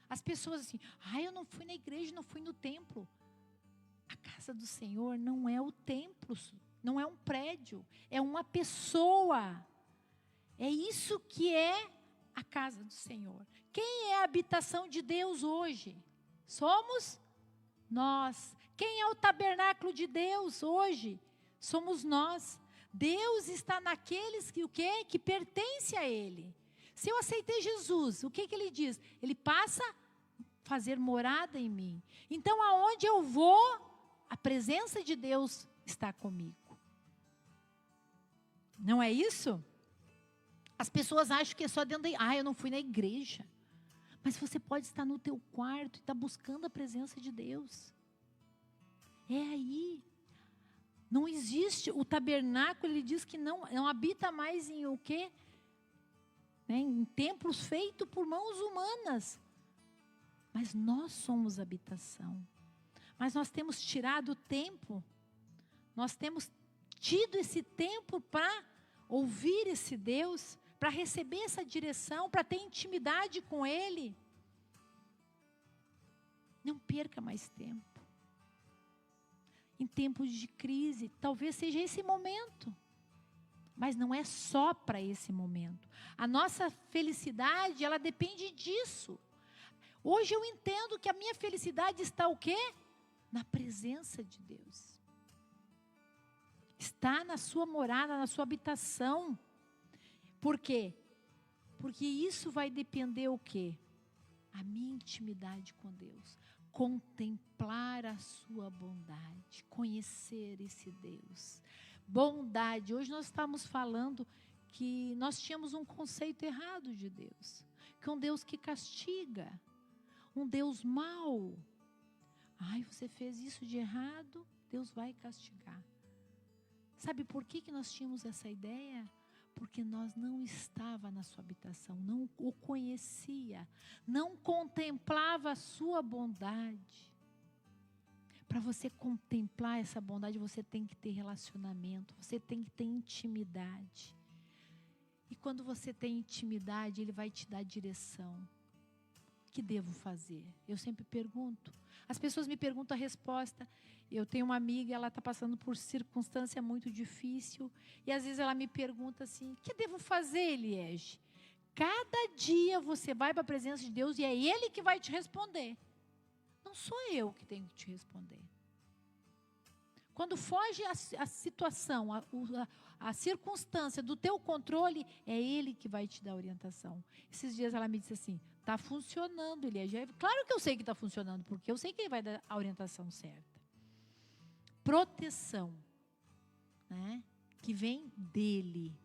As pessoas assim, eu não fui na igreja, não fui no templo. A casa do Senhor não é o templo, não é um prédio, é uma pessoa. É isso que é a casa do Senhor. Quem é a habitação de Deus hoje? Somos nós. Quem é o tabernáculo de Deus hoje? Somos nós. Deus está naqueles que o quê? Que pertence a Ele. Se eu aceitei Jesus, o que Ele diz? Ele passa a fazer morada em mim. Então, aonde eu vou, a presença de Deus está comigo. Não é isso? As pessoas acham que é só dentro da... eu não fui na igreja. Mas você pode estar no teu quarto e estar buscando a presença de Deus. É aí. Não existe, o tabernáculo, ele diz que não habita mais em o quê? Em templos feitos por mãos humanas. Mas nós somos habitação. Mas nós temos tirado o tempo, nós temos tido esse tempo para ouvir esse Deus, para receber essa direção, para ter intimidade com Ele. Não perca mais tempo. Em tempos de crise, talvez seja esse momento. Mas não é só para esse momento. A nossa felicidade, ela depende disso. Hoje eu entendo que a minha felicidade está o quê? Na presença de Deus. Está na sua morada, na sua habitação. Por quê? Porque isso vai depender o quê? A minha intimidade com Deus. Contemplar a sua bondade, conhecer esse Deus. Bondade, hoje nós estamos falando que nós tínhamos um conceito errado de Deus, que é um Deus que castiga, um Deus mau. Você fez isso de errado, Deus vai castigar. Sabe por que nós tínhamos essa ideia? Porque nós não estava na sua habitação, não o conhecia, não contemplava a sua bondade. Para você contemplar essa bondade, você tem que ter relacionamento, você tem que ter intimidade. E quando você tem intimidade, Ele vai te dar direção. O que devo fazer? Eu sempre pergunto. As pessoas me perguntam a resposta. Eu tenho uma amiga, ela está passando por circunstância muito difícil. E às vezes ela me pergunta assim, o que devo fazer, Eliege? Cada dia você vai para a presença de Deus e é Ele que vai te responder. Não sou eu que tenho que te responder. Quando foge a situação, a circunstância do teu controle, é Ele que vai te dar orientação. Esses dias ela me disse assim, está funcionando, Eliege. Claro que eu sei que está funcionando, porque eu sei que Ele vai dar a orientação certa. Proteção, né? Que vem dEle.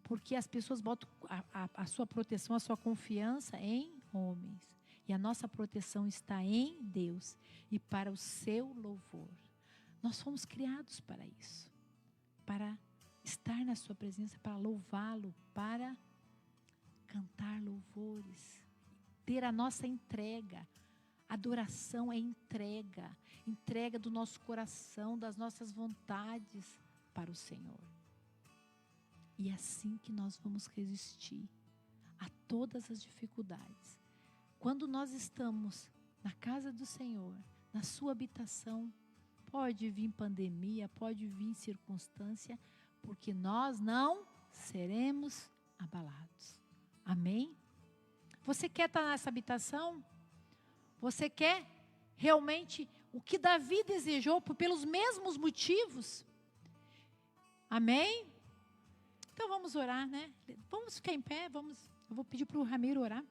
Porque as pessoas botam a sua proteção, a sua confiança em homens. E a nossa proteção está em Deus e para o seu louvor. Nós fomos criados para isso. Para estar na sua presença, para louvá-lo, para cantar louvores. Ter a nossa entrega. Adoração é entrega. Entrega do nosso coração, das nossas vontades para o Senhor. E é assim que nós vamos resistir a todas as dificuldades. Quando nós estamos na casa do Senhor, na sua habitação, pode vir pandemia, pode vir circunstância, porque nós não seremos abalados. Amém? Você quer estar nessa habitação? Você quer realmente o que Davi desejou pelos mesmos motivos? Amém? Então vamos orar, né? Vamos ficar em pé, eu vou pedir para o Ramiro orar.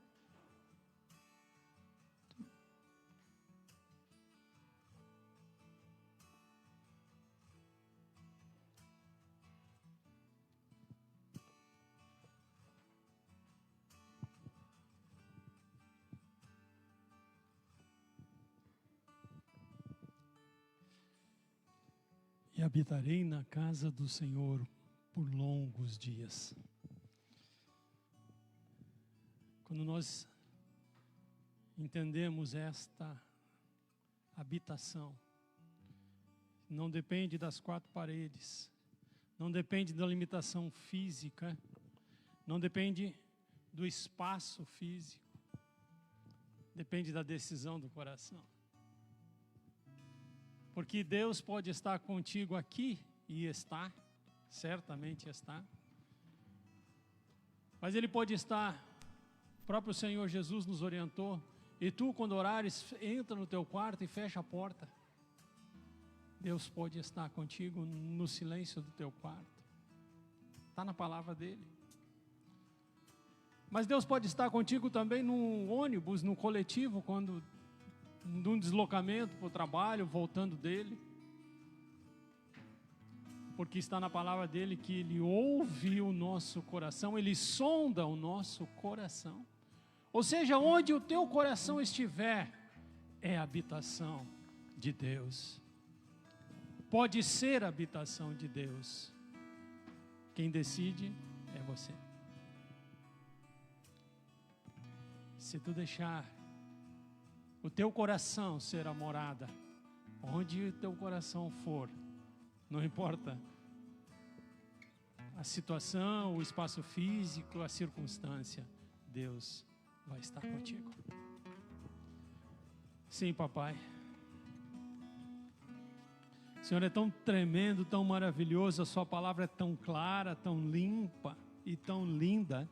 E habitarei na casa do Senhor por longos dias. Quando nós entendemos esta habitação, não depende das quatro paredes, não depende da limitação física, não depende do espaço físico, depende da decisão do coração. Porque Deus pode estar contigo aqui, e está, certamente está. Mas Ele pode estar, o próprio Senhor Jesus nos orientou, e tu, quando orares, entra no teu quarto e fecha a porta. Deus pode estar contigo no silêncio do teu quarto. Está na palavra dEle. Mas Deus pode estar contigo também no ônibus, no coletivo, quando num deslocamento para o trabalho, voltando dele. Porque está na palavra dele que Ele ouve o nosso coração, Ele sonda o nosso coração. Ou seja, onde o teu coração estiver, é a habitação de Deus. Pode ser a habitação de Deus. Quem decide é você. Se tu deixar o teu coração ser a morada, onde o teu coração for, não importa a situação, o espaço físico, a circunstância, Deus vai estar contigo. Sim, papai. O Senhor é tão tremendo, tão maravilhoso, a sua palavra é tão clara, tão limpa e tão linda.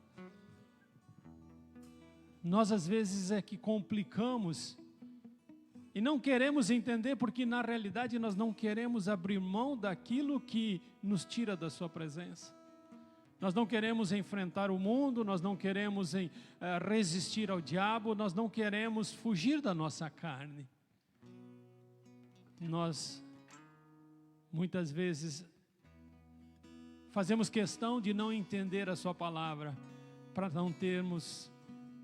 Nós às vezes é que complicamos e não queremos entender, porque na realidade nós não queremos abrir mão daquilo que nos tira da sua presença. Nós não queremos enfrentar o mundo, nós não queremos resistir ao diabo, nós não queremos fugir da nossa carne. Nós, muitas vezes, fazemos questão de não entender a sua palavra, para não termos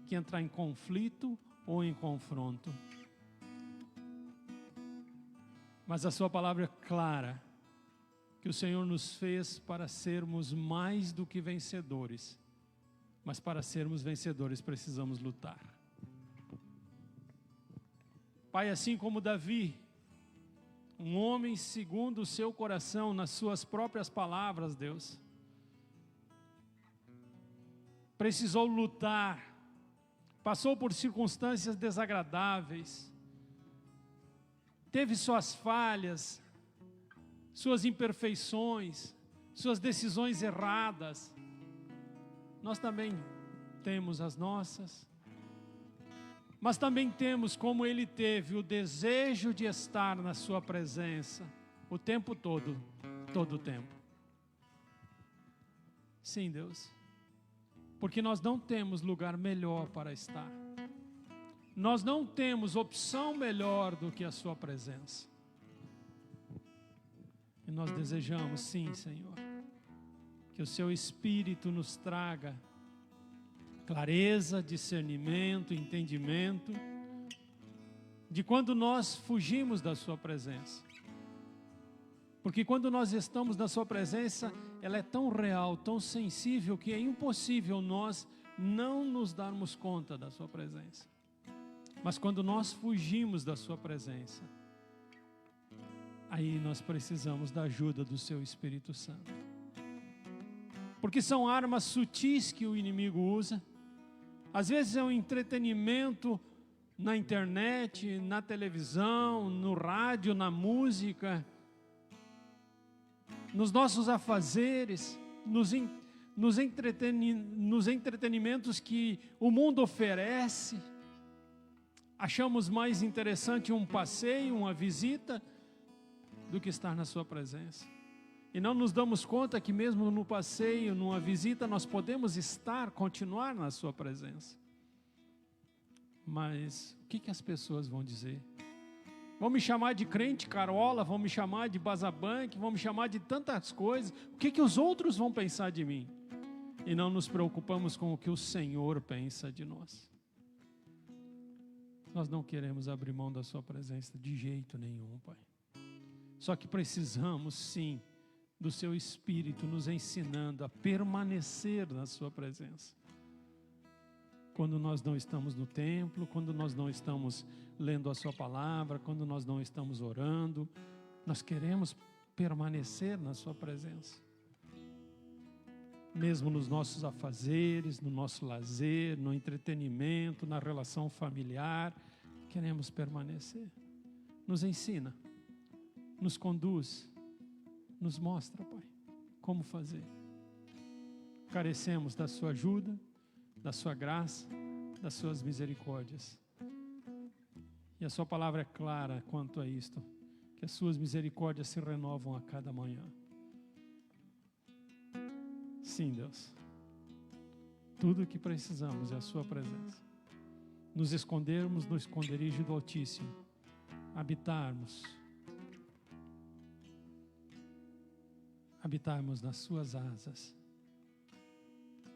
que entrar em conflito ou em confronto. Mas a sua palavra é clara, que o Senhor nos fez para sermos mais do que vencedores. Mas para sermos vencedores precisamos lutar. Pai, assim como Davi, um homem segundo o seu coração, nas suas próprias palavras, Deus, precisou lutar, passou por circunstâncias desagradáveis, teve suas falhas, suas imperfeições, suas decisões erradas. Nós também temos as nossas, mas também temos, como ele teve, o desejo de estar na sua presença o tempo todo, todo o tempo. Sim, Deus, porque nós não temos lugar melhor para estar. Nós não temos opção melhor do que a sua presença. E nós desejamos, sim, Senhor, que o Seu Espírito nos traga clareza, discernimento, entendimento, de quando nós fugimos da Sua presença. Porque quando nós estamos na Sua presença, ela é tão real, tão sensível, que é impossível nós não nos darmos conta da Sua presença. Mas quando nós fugimos da Sua presença, aí nós precisamos da ajuda do Seu Espírito Santo. Porque são armas sutis que o inimigo usa. Às vezes é um entretenimento na internet, na televisão, no rádio, na música, nos nossos afazeres, nos entretenimentos que o mundo oferece. Achamos mais interessante um passeio, uma visita, do que estar na Sua presença. E não nos damos conta que mesmo no passeio, numa visita, nós podemos continuar na Sua presença. Mas o que as pessoas vão dizer? Vão me chamar de crente carola, vão me chamar de bazabanque, vão me chamar de tantas coisas. O que os outros vão pensar de mim? E não nos preocupamos com o que o Senhor pensa de nós. Nós não queremos abrir mão da Sua presença de jeito nenhum, Pai. Só que precisamos, sim, do Seu Espírito nos ensinando a permanecer na Sua presença. Quando nós não estamos no templo, quando nós não estamos lendo a Sua palavra, quando nós não estamos orando, nós queremos permanecer na Sua presença. Mesmo nos nossos afazeres, no nosso lazer, no entretenimento, na relação familiar, queremos permanecer. Nos ensina, nos conduz, nos mostra, Pai, como fazer. Carecemos da Sua ajuda, da Sua graça, das Suas misericórdias. E a Sua palavra é clara quanto a isto, que as Suas misericórdias se renovam a cada manhã. Sim, Deus, tudo o que precisamos é a Sua presença. Nos escondermos no esconderijo do Altíssimo, habitarmos nas Suas asas,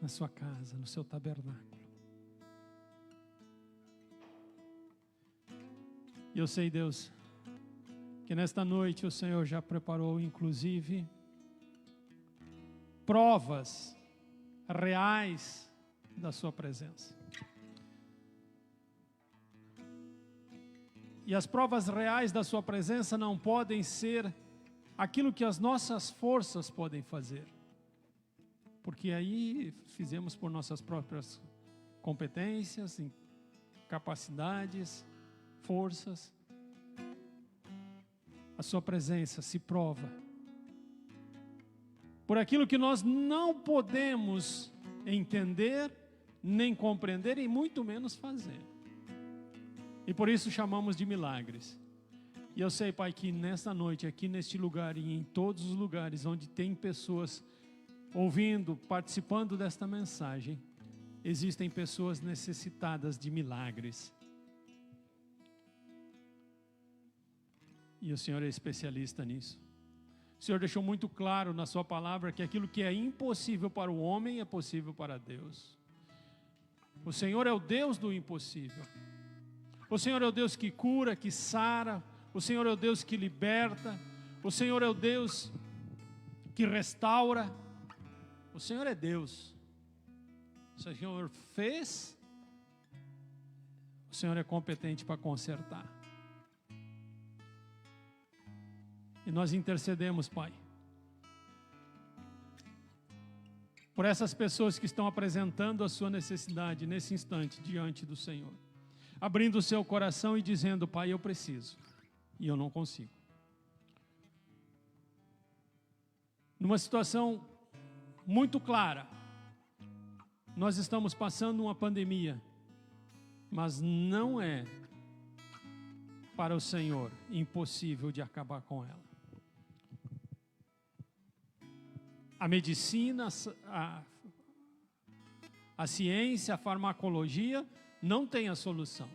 na Sua casa, no Seu tabernáculo. E eu sei, Deus, que nesta noite o Senhor já preparou, inclusive, provas reais da Sua presença. E as provas reais da Sua presença não podem ser aquilo que as nossas forças podem fazer. Porque aí fizemos por nossas próprias competências, capacidades, forças. A Sua presença se prova por aquilo que nós não podemos entender, nem compreender e muito menos fazer. E por isso chamamos de milagres. E eu sei, Pai, que nesta noite, aqui neste lugar e em todos os lugares onde tem pessoas ouvindo, participando desta mensagem, existem pessoas necessitadas de milagres. E o Senhor é especialista nisso. O Senhor deixou muito claro na Sua palavra que aquilo que é impossível para o homem é possível para Deus. O Senhor é o Deus do impossível. O Senhor é o Deus que cura, que sara. O Senhor é o Deus que liberta. O Senhor é o Deus que restaura. O Senhor é Deus. O Senhor fez. O Senhor é competente para consertar. E nós intercedemos, Pai, por essas pessoas que estão apresentando a sua necessidade nesse instante diante do Senhor, abrindo o seu coração e dizendo: Pai, eu preciso e eu não consigo. Numa situação muito clara, nós estamos passando uma pandemia, mas não é para o Senhor impossível de acabar com ela. A medicina, a ciência, a farmacologia não tem a solução.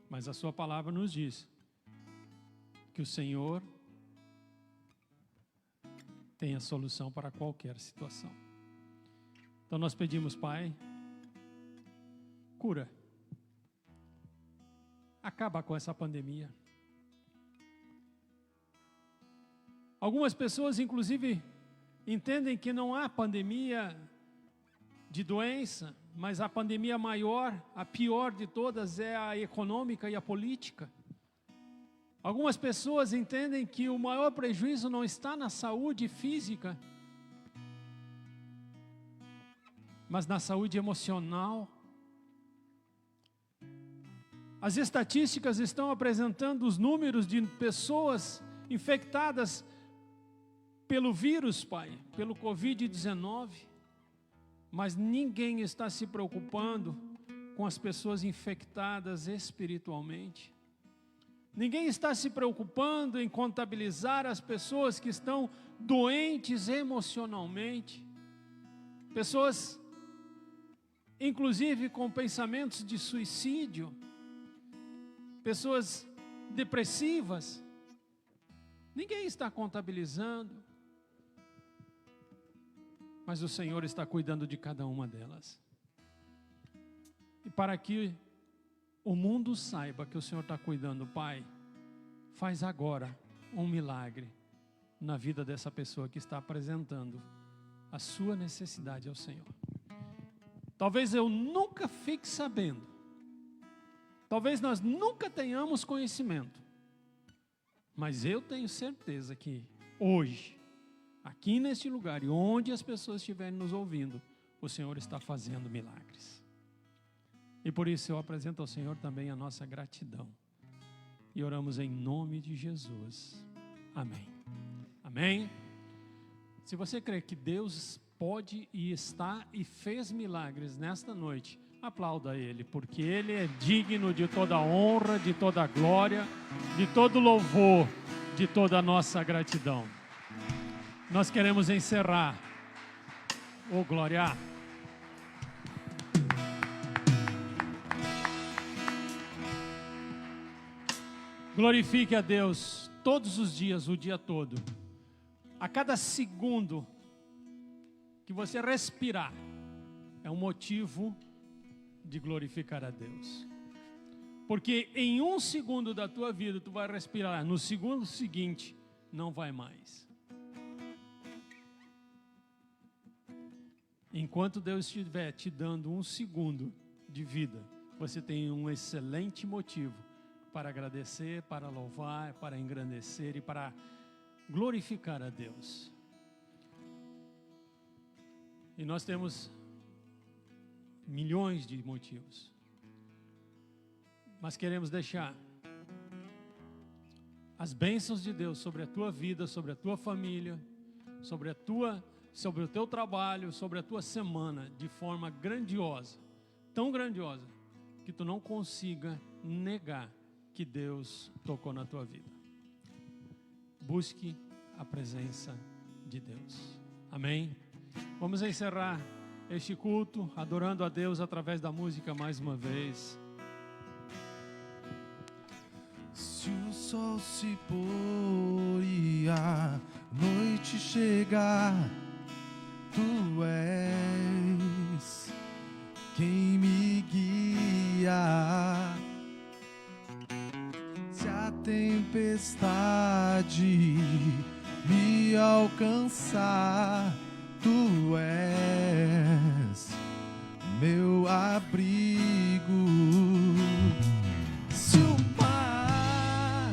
Mas a Sua palavra nos diz que o Senhor tem a solução para qualquer situação. Então nós pedimos, Pai, cura. Acaba com essa pandemia. Algumas pessoas, inclusive, entendem que não há pandemia de doença, mas a pandemia maior, a pior de todas, é a econômica e a política. Algumas pessoas entendem que o maior prejuízo não está na saúde física, mas na saúde emocional. As estatísticas estão apresentando os números de pessoas infectadas pelo vírus, Pai, pelo Covid-19, mas ninguém está se preocupando com as pessoas infectadas espiritualmente. Ninguém está se preocupando em contabilizar as pessoas que estão doentes emocionalmente, pessoas, inclusive, com pensamentos de suicídio, pessoas depressivas. Ninguém está contabilizando, mas o Senhor está cuidando de cada uma delas. E para que o mundo saiba que o Senhor está cuidando, Pai, faz agora um milagre na vida dessa pessoa que está apresentando a sua necessidade ao Senhor. Talvez eu nunca fique sabendo, talvez nós nunca tenhamos conhecimento, mas eu tenho certeza que hoje, aqui neste lugar e onde as pessoas estiverem nos ouvindo, o Senhor está fazendo milagres. E por isso eu apresento ao Senhor também a nossa gratidão. E oramos em nome de Jesus. Amém. Amém. Se você crê que Deus pode e está e fez milagres nesta noite, aplauda Ele, porque Ele é digno de toda honra, de toda glória, de todo louvor, de toda a nossa gratidão. Nós queremos encerrar. Oh, glória! Glorifique a Deus todos os dias, o dia todo. A cada segundo que você respirar, é um motivo de glorificar a Deus. Porque em um segundo da tua vida, tu vai respirar, no segundo seguinte, não vai mais. Enquanto Deus estiver te dando um segundo de vida, você tem um excelente motivo para agradecer, para louvar, para engrandecer e para glorificar a Deus. E nós temos milhões de motivos, mas queremos deixar as bênçãos de Deus sobre a tua vida, sobre a tua família, sobre o teu trabalho, sobre a tua semana, de forma grandiosa, tão grandiosa, que tu não consiga negar que Deus tocou na tua vida. Busque a presença de Deus. Amém? Vamos encerrar este culto adorando a Deus através da música mais uma vez. Se o sol se pôr e a noite chegar, tu és quem me guia. Se a tempestade me alcançar, tu és meu abrigo. Se o mar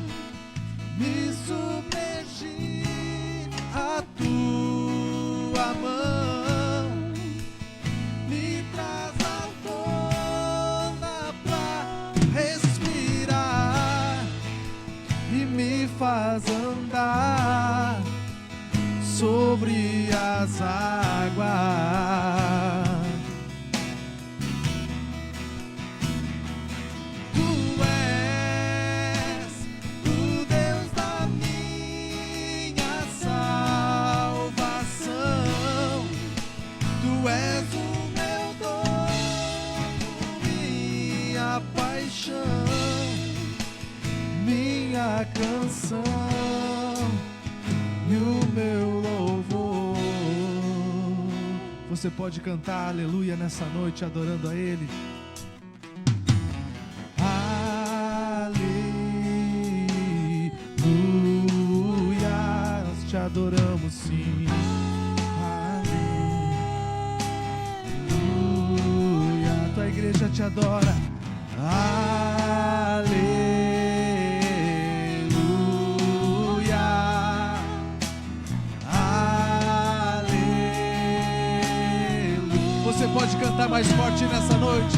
me submergir, a tua mão me traz à tona pra respirar e me faz andar sobre as águas. Tu és o Deus da minha salvação. Tu és o meu dom, minha paixão, minha canção e o meu louvor. Você pode cantar aleluia nessa noite, adorando a Ele. Aleluia, nós te adoramos sim. Aleluia, tua igreja te adora. Você pode cantar mais forte nessa noite.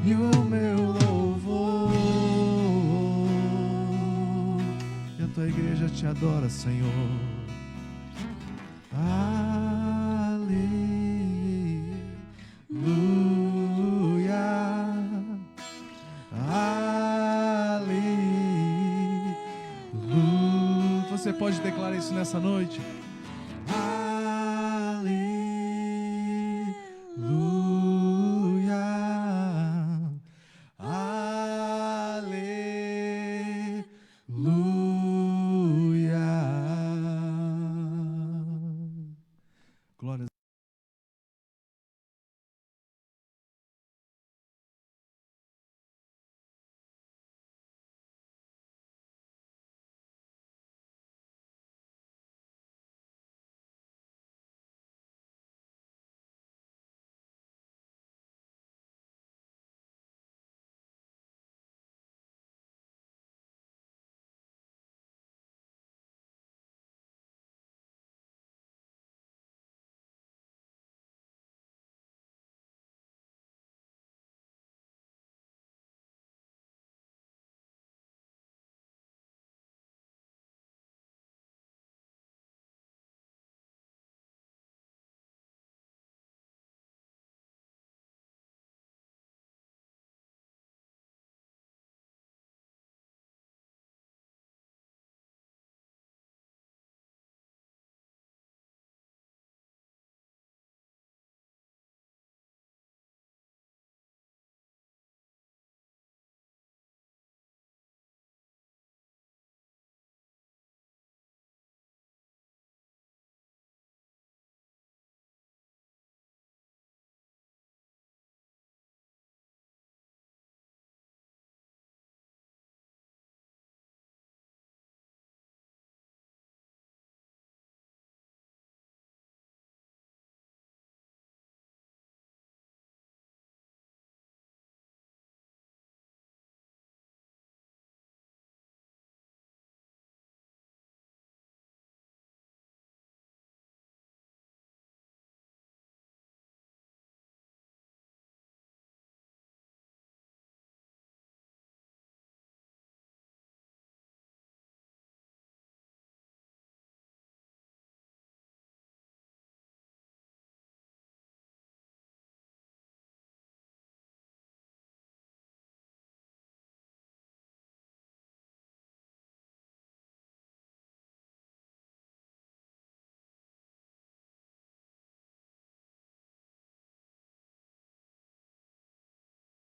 E o meu louvor, e a tua igreja te adora, Senhor. Aleluia, aleluia. Você pode declarar isso nessa noite?